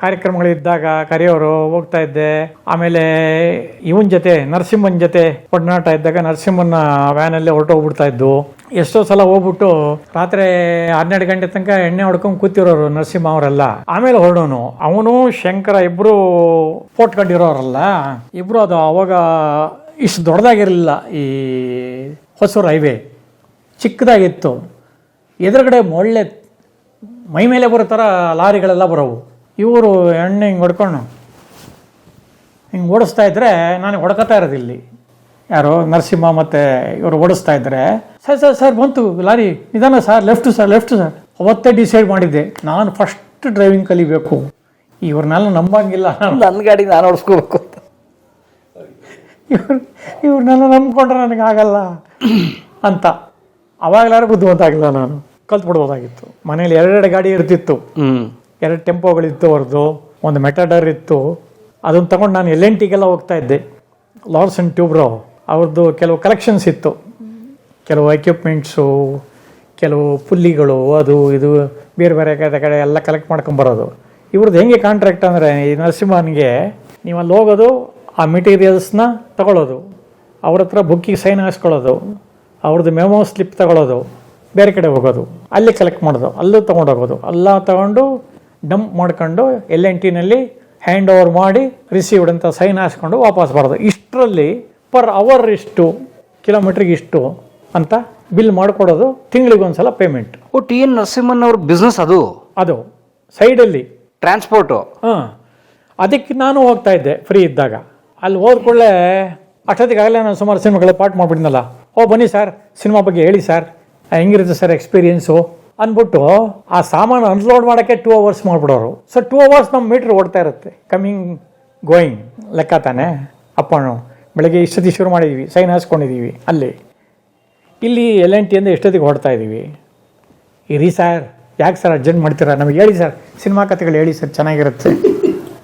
ಕಾರ್ಯಕ್ರಮಗಳಿದ್ದಾಗ ಕರೆಯೋರು, ಹೋಗ್ತಾ ಇದ್ದೆ. ಆಮೇಲೆ ಇವನ್ ಜೊತೆ ನರಸಿಂಹನ್ ಜೊತೆ ಒಡನಾಟ ಇದ್ದಾಗ ನರಸಿಂಹನ ವ್ಯಾನಲ್ಲೇ ಹೊರಟೋಗ್ಬಿಡ್ತಾ ಇದ್ದು. ಎಷ್ಟೋ ಸಲ ಹೋಗ್ಬಿಟ್ಟು ರಾತ್ರಿ 12 ಗಂಟೆ ತನಕ ಎಣ್ಣೆ ಹೊಡ್ಕೊಂಡು ಕೂತಿರೋರು ನರಸಿಂಹ ಅವರೆಲ್ಲ. ಆಮೇಲೆ ಹೊರಡೋನು. ಅವನು ಶಂಕರ ಇಬ್ರು ಪೋಟ್ಕೊಂಡಿರೋರಲ್ಲ ಇಬ್ರು. ಅದು ಅವಾಗ ಇಷ್ಟು ದೊಡ್ಡದಾಗಿರಲಿಲ್ಲ, ಈ ಹೊಸೂರು ಹೈವೇ ಚಿಕ್ಕದಾಗಿತ್ತು. ಎದುರುಗಡೆ ಒಳ್ಳೆ ಮೈ ಮೇಲೆ ಬರೋ ಥರ ಲಾರಿಗಳೆಲ್ಲ ಬರೋವು. ಇವರು ಎಣ್ಣೆ ಹಿಂಗೆ ಹೊಡ್ಕೊಂಡು ಹಿಂಗೆ ಓಡಿಸ್ತಾ ಇದ್ರೆ ನಾನು ಹೊಡ್ಕೊತಾ ಇರೋದು ಇಲ್ಲಿ. ಯಾರೋ ನರಸಿಂಹ ಮತ್ತು ಇವರು ಓಡಿಸ್ತಾ ಇದ್ದಾರೆ. ಸರ್ ಬಂತು ಲಾರಿ, ನಿಧಾನ ಸರ್, ಲೆಫ್ಟ್ ಸರ್. ಅವತ್ತೇ ಡಿಸೈಡ್ ಮಾಡಿದ್ದೆ ನಾನು ಫಸ್ಟ್ ಡ್ರೈವಿಂಗ್ ಕಲಿಬೇಕು. ಇವ್ರನ್ನೆಲ್ಲ ನಂಬಂಗಿಲ್ಲ, ನನ್ನ ಗಾಡಿ ನಾನು ಓಡಿಸ್ಕೋಬೇಕು ಅಂತ. ಇವ್ರನ್ನೆಲ್ಲ ನಂಬ್ಕೊಂಡ್ರೆ ನನಗಾಗಲ್ಲ ಅಂತ ಅವಾಗಲಾರು ಬುದ್ಧಿವಂತ ಆಗಿಲ್ಲ, ನಾನು ಕಲ್ತ್ಬಿಡ್ಬೋದಾಗಿತ್ತು. ಮನೇಲಿ 2 ಗಾಡಿ ಇರ್ತಿತ್ತು, 2 ಟೆಂಪೋಗಳಿತ್ತು, ಅವ್ರದ್ದು ಒಂದು ಮೆಟಾಡರ್ ಇತ್ತು. ಅದನ್ನು ತಗೊಂಡು ನಾನು LNTಗೆಲ್ಲ ಹೋಗ್ತಾ ಇದ್ದೆ. ಲಾರ್ಸ್ ಆ್ಯಂಡ್ ಟ್ಯೂಬ್ರೋ ಅವ್ರದ್ದು ಕೆಲವು ಕಲೆಕ್ಷನ್ಸ್ ಇತ್ತು, ಕೆಲವು ಎಕ್ವಿಪ್ಮೆಂಟ್ಸು, ಕೆಲವು ಪುಲ್ಲಿಗಳು, ಅದು ಇದು ಬೇರೆ ಬೇರೆ ಕಡೆ ಎಲ್ಲ ಕಲೆಕ್ಟ್ ಮಾಡ್ಕೊಂಬರೋದು. ಇವ್ರದ್ದು ಹೆಂಗೆ ಕಾಂಟ್ರಾಕ್ಟ್ ಅಂದರೆ, ಈ ನರಸಿಂಹನಿಗೆ ನೀವು ಅಲ್ಲಿ ಹೋಗೋದು, ಆ ಮೆಟೀರಿಯಲ್ಸ್ನ ತಗೊಳ್ಳೋದು, ಅವ್ರ ಹತ್ರ ಬುಕ್ಕಿಗೆ ಸೈನ್ ಹಾಕ್ಸ್ಕೊಳ್ಳೋದು, ಅವ್ರದ್ದು ಮೆಮೋ ಸ್ಲಿಪ್ ತಗೊಳ್ಳೋದು, ಬೇರೆ ಕಡೆ ಹೋಗೋದು, ಅಲ್ಲಿ ಕಲೆಕ್ಟ್ ಮಾಡೋದು, ಅಲ್ಲೂ ತೊಗೊಂಡೋಗೋದು, ಎಲ್ಲ ತಗೊಂಡು ಡಂಪ್ ಮಾಡ್ಕೊಂಡು LNTನಲ್ಲಿ ಹ್ಯಾಂಡ್ ಓವರ್ ಮಾಡಿ ರಿಸೀವ್ಡ್ ಅಂತ ಸೈನ್ ಹಾಕ್ಸ್ಕೊಂಡು ವಾಪಸ್ ಬರೋದು. ಇಷ್ಟರಲ್ಲಿ ಪರ್ ಅವರ್ ಇಷ್ಟು, ಕಿಲೋಮೀಟ್ರಿಗೆ ಇಷ್ಟು ಅಂತ ಬಿಲ್ ಮಾಡಿಕೊಡೋದು, ತಿಂಗಳಿಗೊಂದ್ಸಲ ಪೇಮೆಂಟ್. TN ನರಸಿಂಹನ್ ಅವ್ರ ಬಿಸ್ನೆಸ್ ಅದು ಸೈಡಲ್ಲಿ ಟ್ರಾನ್ಸ್ಪೋರ್ಟು. ಹಾಂ, ಅದಕ್ಕೆ ನಾನು ಹೋಗ್ತಾ ಇದ್ದೆ ಫ್ರೀ ಇದ್ದಾಗ. ಅಲ್ಲಿ ಹೋದ ಕೂಡಲೇ ಅಷ್ಟೊತ್ತಿಗಾಗಲೇ ನಾನು ಸುಮಾರು ಸಿನಿಮಾಗಳ ಪಾಠ ಮಾಡಿಬಿಡ್ನಲ್ಲ. ಬನ್ನಿ ಸರ್, ಸಿನಿಮಾ ಬಗ್ಗೆ ಹೇಳಿ ಸರ್, ಹೆಂಗಿರುತ್ತೆ ಸರ್ ಎಕ್ಸ್ಪೀರಿಯೆನ್ಸು ಅಂದ್ಬಿಟ್ಟು ಆ ಸಾಮಾನು ಅನ್ಲೋಡ್ ಮಾಡೋಕ್ಕೆ 2 hours ಮಾಡಿಬಿಡೋರು. ಸೊ 2 hours ನಮ್ಮ ಮೀಟ್ರ್ ಓಡ್ತಾ ಇರುತ್ತೆ, ಕಮ್ಮಿಂಗ್ ಗೋಯಿಂಗ್ ಲೆಕ್ಕ ತಾನೆ. ಅಪ್ಪಣ್ಣು ಬೆಳಗ್ಗೆ ಇಷ್ಟೊತ್ತಿಗೆ ಶುರು ಮಾಡಿದ್ದೀವಿ, ಸೈನ್ ಹಾಸ್ಕೊಂಡಿದ್ದೀವಿ ಅಲ್ಲಿ, ಇಲ್ಲಿ LNT ಅಂದರೆ ಎಷ್ಟೊತ್ತಿಗೆ ಹೊಡ್ತಾ ಇದ್ದೀವಿ. ಇರಿ ಸರ್, ಯಾಕೆ ಸರ್ ಅರ್ಜೆಂಟ್ ಮಾಡ್ತೀರಾ, ನಮಗೆ ಹೇಳಿ ಸರ್, ಸಿನಿಮಾ ಕಥೆಗಳು ಹೇಳಿ ಸರ್, ಚೆನ್ನಾಗಿರುತ್ತೆ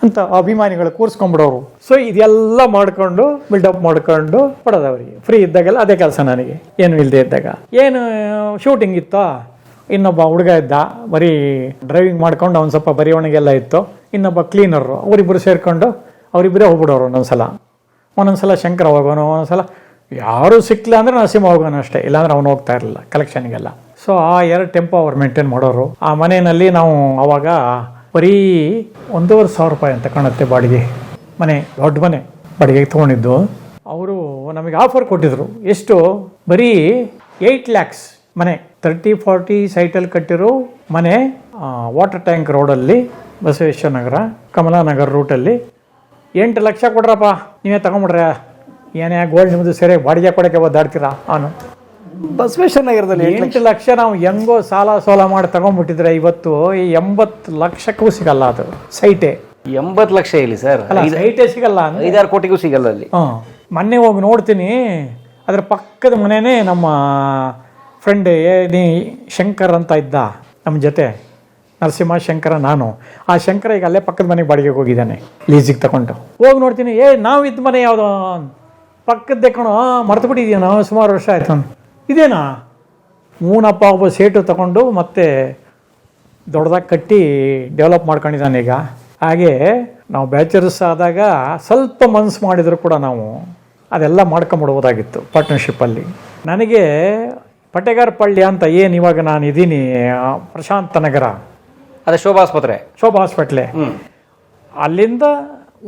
ಅಂತ ಅಭಿಮಾನಿಗಳು ಕೂರಿಸ್ಕೊಂಬಿಡೋರು. ಸೊ ಇದೆಲ್ಲ ಮಾಡ್ಕೊಂಡು ಬಿಲ್ಡಪ್ ಮಾಡ್ಕೊಂಡು ಕೊಡೋದು ಅವರಿಗೆ. ಫ್ರೀ ಇದ್ದಾಗೆಲ್ಲ ಅದೇ ಕೆಲಸ ನನಗೆ, ಏನು ಇಲ್ಲದೆ ಇದ್ದಾಗ. ಏನು ಶೂಟಿಂಗ್ ಇತ್ತೋ, ಇನ್ನೊಬ್ಬ ಹುಡುಗ ಇದ್ದ, ಬರೀ ಡ್ರೈವಿಂಗ್ ಮಾಡ್ಕೊಂಡು ಅವ್ನು ಸ್ವಲ್ಪ ಬರೆವಣಿಗೆಲ್ಲ ಇತ್ತು, ಇನ್ನೊಬ್ಬ ಕ್ಲೀನರು, ಅವರಿಬ್ಬರು ಸೇರಿಕೊಂಡು ಅವರಿಬ್ಬರೇ ಹೋಗ್ಬಿಡೋರು. ಒಂದೊಂದ್ಸಲ ಶಂಕರ ಹೋಗೋನು, ಒಂದೊಂದ್ಸಲ ಯಾರೂ ಸಿಕ್ಕಿಲ್ಲ ಅಂದರೆ ನರಸಿಂಹ ಹೋಗೋನು ಅಷ್ಟೇ, ಇಲ್ಲಾಂದ್ರೆ ಅವನು ಹೋಗ್ತಾ ಇರಲಿಲ್ಲ ಕಲೆಕ್ಷನ್ಗೆಲ್ಲ. ಸೊ ಆ 2 ಟೆಂಪೋ ಅವ್ರು ಮೇಂಟೈನ್ ಮಾಡೋರು. ಆ ಮನೆಯಲ್ಲಿ ನಾವು ಅವಾಗ ಬರೀ 1,500 ರೂಪಾಯಿ ಅಂತ ಕಾಣುತ್ತೆ ಬಾಡಿಗೆ ಮನೆ, ದೊಡ್ಡ ಮನೆ ಬಾಡಿಗೆಗೆ ತೊಗೊಂಡಿದ್ದು. ಅವರು ನಮಗೆ ಆಫರ್ ಕೊಟ್ಟಿದ್ರು, ಎಷ್ಟು, ಬರೀ 8 lakhs ಮನೆ, 30-40 ಸೈಟಲ್ಲಿ ಕಟ್ಟಿರೋ ಮನೆ, ವಾಟರ್ ಟ್ಯಾಂಕ್ ರೋಡಲ್ಲಿ, ಬಸವೇಶ್ವರ ನಗರ, ಕಮಲಾನಗರ್ ರೂಟಲ್ಲಿ. 8 ಲಕ್ಷ ಕೊಡ್ರಪ್ಪ, ನೀವೇ ತಗೊಂಬಿಡ್ರ, ಏನೇ ಗೋಲ್ಡ್ ನಿಮ್ಮದು ಸರಿ ಬಾಡಿಗೆ ಕೊಡೋಕ್ಕೆ ಒದ್ದಾಡ್ತೀರಾ ಅವನು. ಬಸವೇಶ್ವರ ನಗರದಲ್ಲಿ 8 ಲಕ್ಷ ನಾವು ಹೆಂಗೋ ಸಾಲ ಮಾಡಿ ತಗೊಂಡ್ಬಿಟ್ಟಿದ್ರೆ ಇವತ್ತು ಈ 80 ಲಕ್ಷಕ್ಕೂ ಸಿಗಲ್ಲ ಅದು ಸೈಟೇ. 80 ಲಕ್ಷ ಇಲ್ಲಿ ಸರ್, ಅಲ್ಲ ಸೈಟೇ ಸಿಗಲ್ಲ, 5-6 ಕೋಟಿಗೂ ಸಿಗಲ್ಲ ಅಲ್ಲಿ. ಮೊನ್ನೆ ಹೋಗಿ ನೋಡ್ತೀನಿ, ಅದರ ಪಕ್ಕದ ಮನೆಯೇ ನಮ್ಮ ಫ್ರೆಂಡ್ ಶಂಕರ್ ಅಂತ ಇದ್ದ ನಮ್ಮ ಜೊತೆ, ನರಸಿಂಹ ಶಂಕರ ನಾನು. ಆ ಶಂಕರ ಈಗ ಅಲ್ಲೇ ಪಕ್ಕದ ಮನೆಗೆ ಬಾಡಿಗೆಗೆ ಹೋಗಿದ್ದಾನೆ ಲೀಸಿಗೆ ತಗೊಂಡು. ಹೋಗಿ ನೋಡ್ತೀನಿ, ನಾವು ಇದ್ದ ಮನೆ ಯಾವುದೋ ಪಕ್ಕದ್ದೇ ಕಣೋ, ಮರ್ತು ಬಿಟ್ಟಿದ್ದೀವಿ ನಾವು, ಸುಮಾರು ವರ್ಷ ಆಯ್ತು. ಇದೇನಾ ಮೂನಪ್ಪ, ಒಬ್ಬ ಸೇಟು ತಗೊಂಡು ಮತ್ತೆ ದೊಡ್ಡದಾಗಿ ಕಟ್ಟಿ ಡೆವಲಪ್ ಮಾಡ್ಕೊಂಡಿದ್ದಾನೆ ಈಗ. ಹಾಗೆ ನಾವು ಬ್ಯಾಚಲರ್ಸ್ ಆದಾಗ ಸ್ವಲ್ಪ ಮನಸ್ಸು ಮಾಡಿದ್ರು ಕೂಡ ನಾವು ಅದೆಲ್ಲ ಮಾಡ್ಕೊಂಬಿಡ್ಬೋದಾಗಿತ್ತು ಪಾರ್ಟ್ನರ್ಶಿಪ್ಪಲ್ಲಿ. ನನಗೆ ಪಟೇಗಾರ ಪಳ್ಳಿ ಅಂತ ಏನು ಇವಾಗ ನಾನು ಇದ್ದೀನಿ, ಪ್ರಶಾಂತ ನಗರ, ಅದೇ ಶೋಭಾ ಆಸ್ಪತ್ರೆ, ಶೋಭಾ ಹಾಸ್ಪಿಟ್ಲೆ, ಅಲ್ಲಿಂದ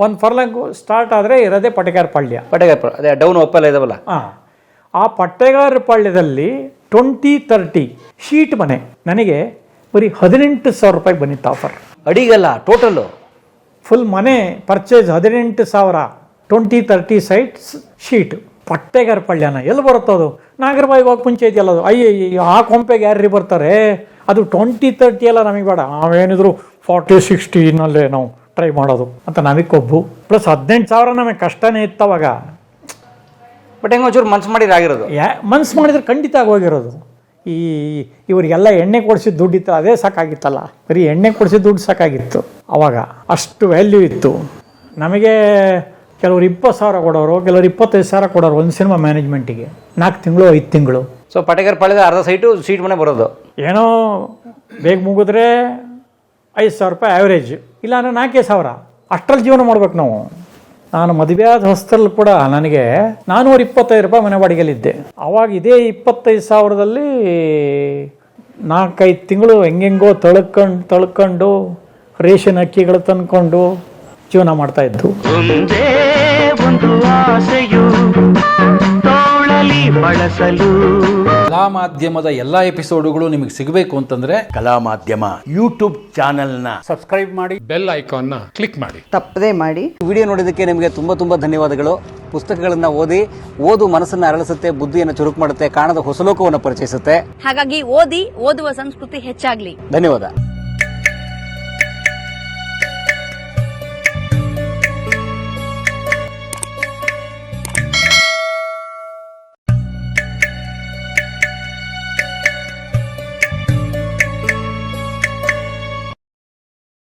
1 ಫರ್ಲಾಂಗ್ ಸ್ಟಾರ್ಟ್ ಆದರೆ ಇರೋದೇ ಪಟೇಗಾರ ಪಾಳ್ಯ. ಅದೇ ಡೌನ್ ಒಪ್ಪಲ್ಲ ಇದಾವಲ್ಲ. ಆ ಪಟ್ಟೆಗಾರ ಪಾಳ್ಯದಲ್ಲಿ 20-30 ಶೀಟ್ ಮನೆ ನನಗೆ ಬರೀ 18,000 ರೂಪಾಯಿ ಬಂದಿತ್ತು ಆಫರ್. ಅಡಿಗಲ್ಲ, ಟೋಟಲ್ಲು ಫುಲ್ ಮನೆ ಪರ್ಚೇಸ್ 18,000, 20-30 ಸೈಟ್ಸ್ ಶೀಟ್. ಪಟ್ಟೆಗಾರ ಪಾಳ್ಯನ ಎಲ್ಲಿ ಬರುತ್ತದು, ನಾಗರಬಾಯಿಗೆ ಹೋಗಿ ಮುಂಚೆ ಇದೆಯಲ್ಲ ಅದು. ಅಯ್ಯ ಆ ಕೊಂಪೆಗೆ ಯಾರ್ರಿ ಬರ್ತಾರೆ, ಅದು 20-30 ಎಲ್ಲ ನಮಗೆ ಬೇಡ, ನಾವೇನಿದ್ರು 40-60 ನಾವು ಟ್ರೈ ಮಾಡೋದು ಅಂತ ನಮಗೆ ಕೊಬ್ಬು. ಪ್ಲಸ್ 18,000 ನಮಗೆ ಕಷ್ಟನೇ ಇತ್ತವಾಗ. ಬಟ್ ಹೆಂಗೆ ಒಂಚೂರು ಮನ್ಸು ಮಾಡಿದ್ರೆ ಆಗಿರೋದು, ಮನ್ಸು ಮಾಡಿದ್ರೆ ಖಂಡಿತ ಆಗೋಗಿರೋದು. ಇವರಿಗೆಲ್ಲ ಎಣ್ಣೆ ಕೊಡಿಸಿದ ದುಡ್ಡು ಇತ್ತು, ಅದೇ ಸಾಕಾಗಿತ್ತಲ್ಲ, ಬರೀ ಎಣ್ಣೆ ಕೊಡಿಸಿದ ದುಡ್ಡು ಸಾಕಾಗಿತ್ತು ಅವಾಗ, ಅಷ್ಟು ವ್ಯಾಲ್ಯೂ ಇತ್ತು. ನಮಗೆ ಕೆಲವರು 20,000 ಕೊಡೋರು, ಕೆಲವರು 25,000 ಕೊಡೋರು ಒಂದು ಸಿನಿಮಾ ಮ್ಯಾನೇಜ್ಮೆಂಟಿಗೆ, 4 ತಿಂಗಳು 5 ತಿಂಗಳು. ಸೊ ಪಟೇಗಾರ ಪಾಳ್ಯದ ಅರ್ಧ ಸೀಟ್ ಮನೆ ಬರೋದು. ಏನೋ ಬೇಗ ಮುಗಿದ್ರೆ 5,000 ರೂಪಾಯಿ ಆ್ಯಾವ್ರೇಜ್, ಇಲ್ಲಾಂದರೆ 4,000, ಅಷ್ಟರಲ್ಲಿ ಜೀವನ ಮಾಡ್ಬೇಕು ನಾವು. ನಾನು ಮದುವೆ ಆದ ಹೊಸದಲ್ಲಿ ಕೂಡ ನನಗೆ 425 ರೂಪಾಯಿ ಮನೆ ಬಾಡಿಗೆಯಲ್ಲಿದ್ದೆ. ಅವಾಗ ಇದೇ 25,000ದಲ್ಲಿ 4-5 ತಿಂಗಳು ಹೆಂಗೆಂಗೋ ತಳ್ಕೊಂಡು ರೇಷನ್ ಅಕ್ಕಿಗಳು ತಂದ್ಕೊಂಡು ಜೀವನ ಮಾಡ್ತಾ ಇದ್ದು. ಒಂದೇ ಒಂದು ಆಸೆಯು ತೋಳಲಿ ಬಳಸಲು. ಕಲಾ ಮಾಧ್ಯಮದ ಎಲ್ಲಾ ಎಪಿಸೋಡುಗಳು ನಿಮಗೆ ಸಿಗಬೇಕು ಅಂತಂದ್ರೆ ಕಲಾ ಮಾಧ್ಯಮ ಯೂಟ್ಯೂಬ್ ಚಾನೆಲ್ನ ಸಬ್ಸ್ಕ್ರೈಬ್ ಮಾಡಿ, ಬೆಲ್ ಐಕಾನ್ನ ಕ್ಲಿಕ್ ಮಾಡಿ, ತಪ್ಪದೇ ಮಾಡಿ. ವಿಡಿಯೋ ನೋಡಿದ್ದಕ್ಕೆ ನಿಮಗೆ ತುಂಬ ಧನ್ಯವಾದಗಳು. ಪುಸ್ತಕಗಳನ್ನು ಓದು ಮನಸ್ಸನ್ನು ಅರಳಿಸುತ್ತೆ, ಬುದ್ಧಿಯನ್ನು ಚುರುಕು ಮಾಡುತ್ತೆ, ಕಾಣದ ಹೊಸ ಲೋಕವನ್ನು ಪರಿಚಯಿಸುತ್ತೆ. ಹಾಗಾಗಿ ಓದುವ ಸಂಸ್ಕೃತಿ ಹೆಚ್ಚಾಗ್ಲಿ. ಧನ್ಯವಾದ.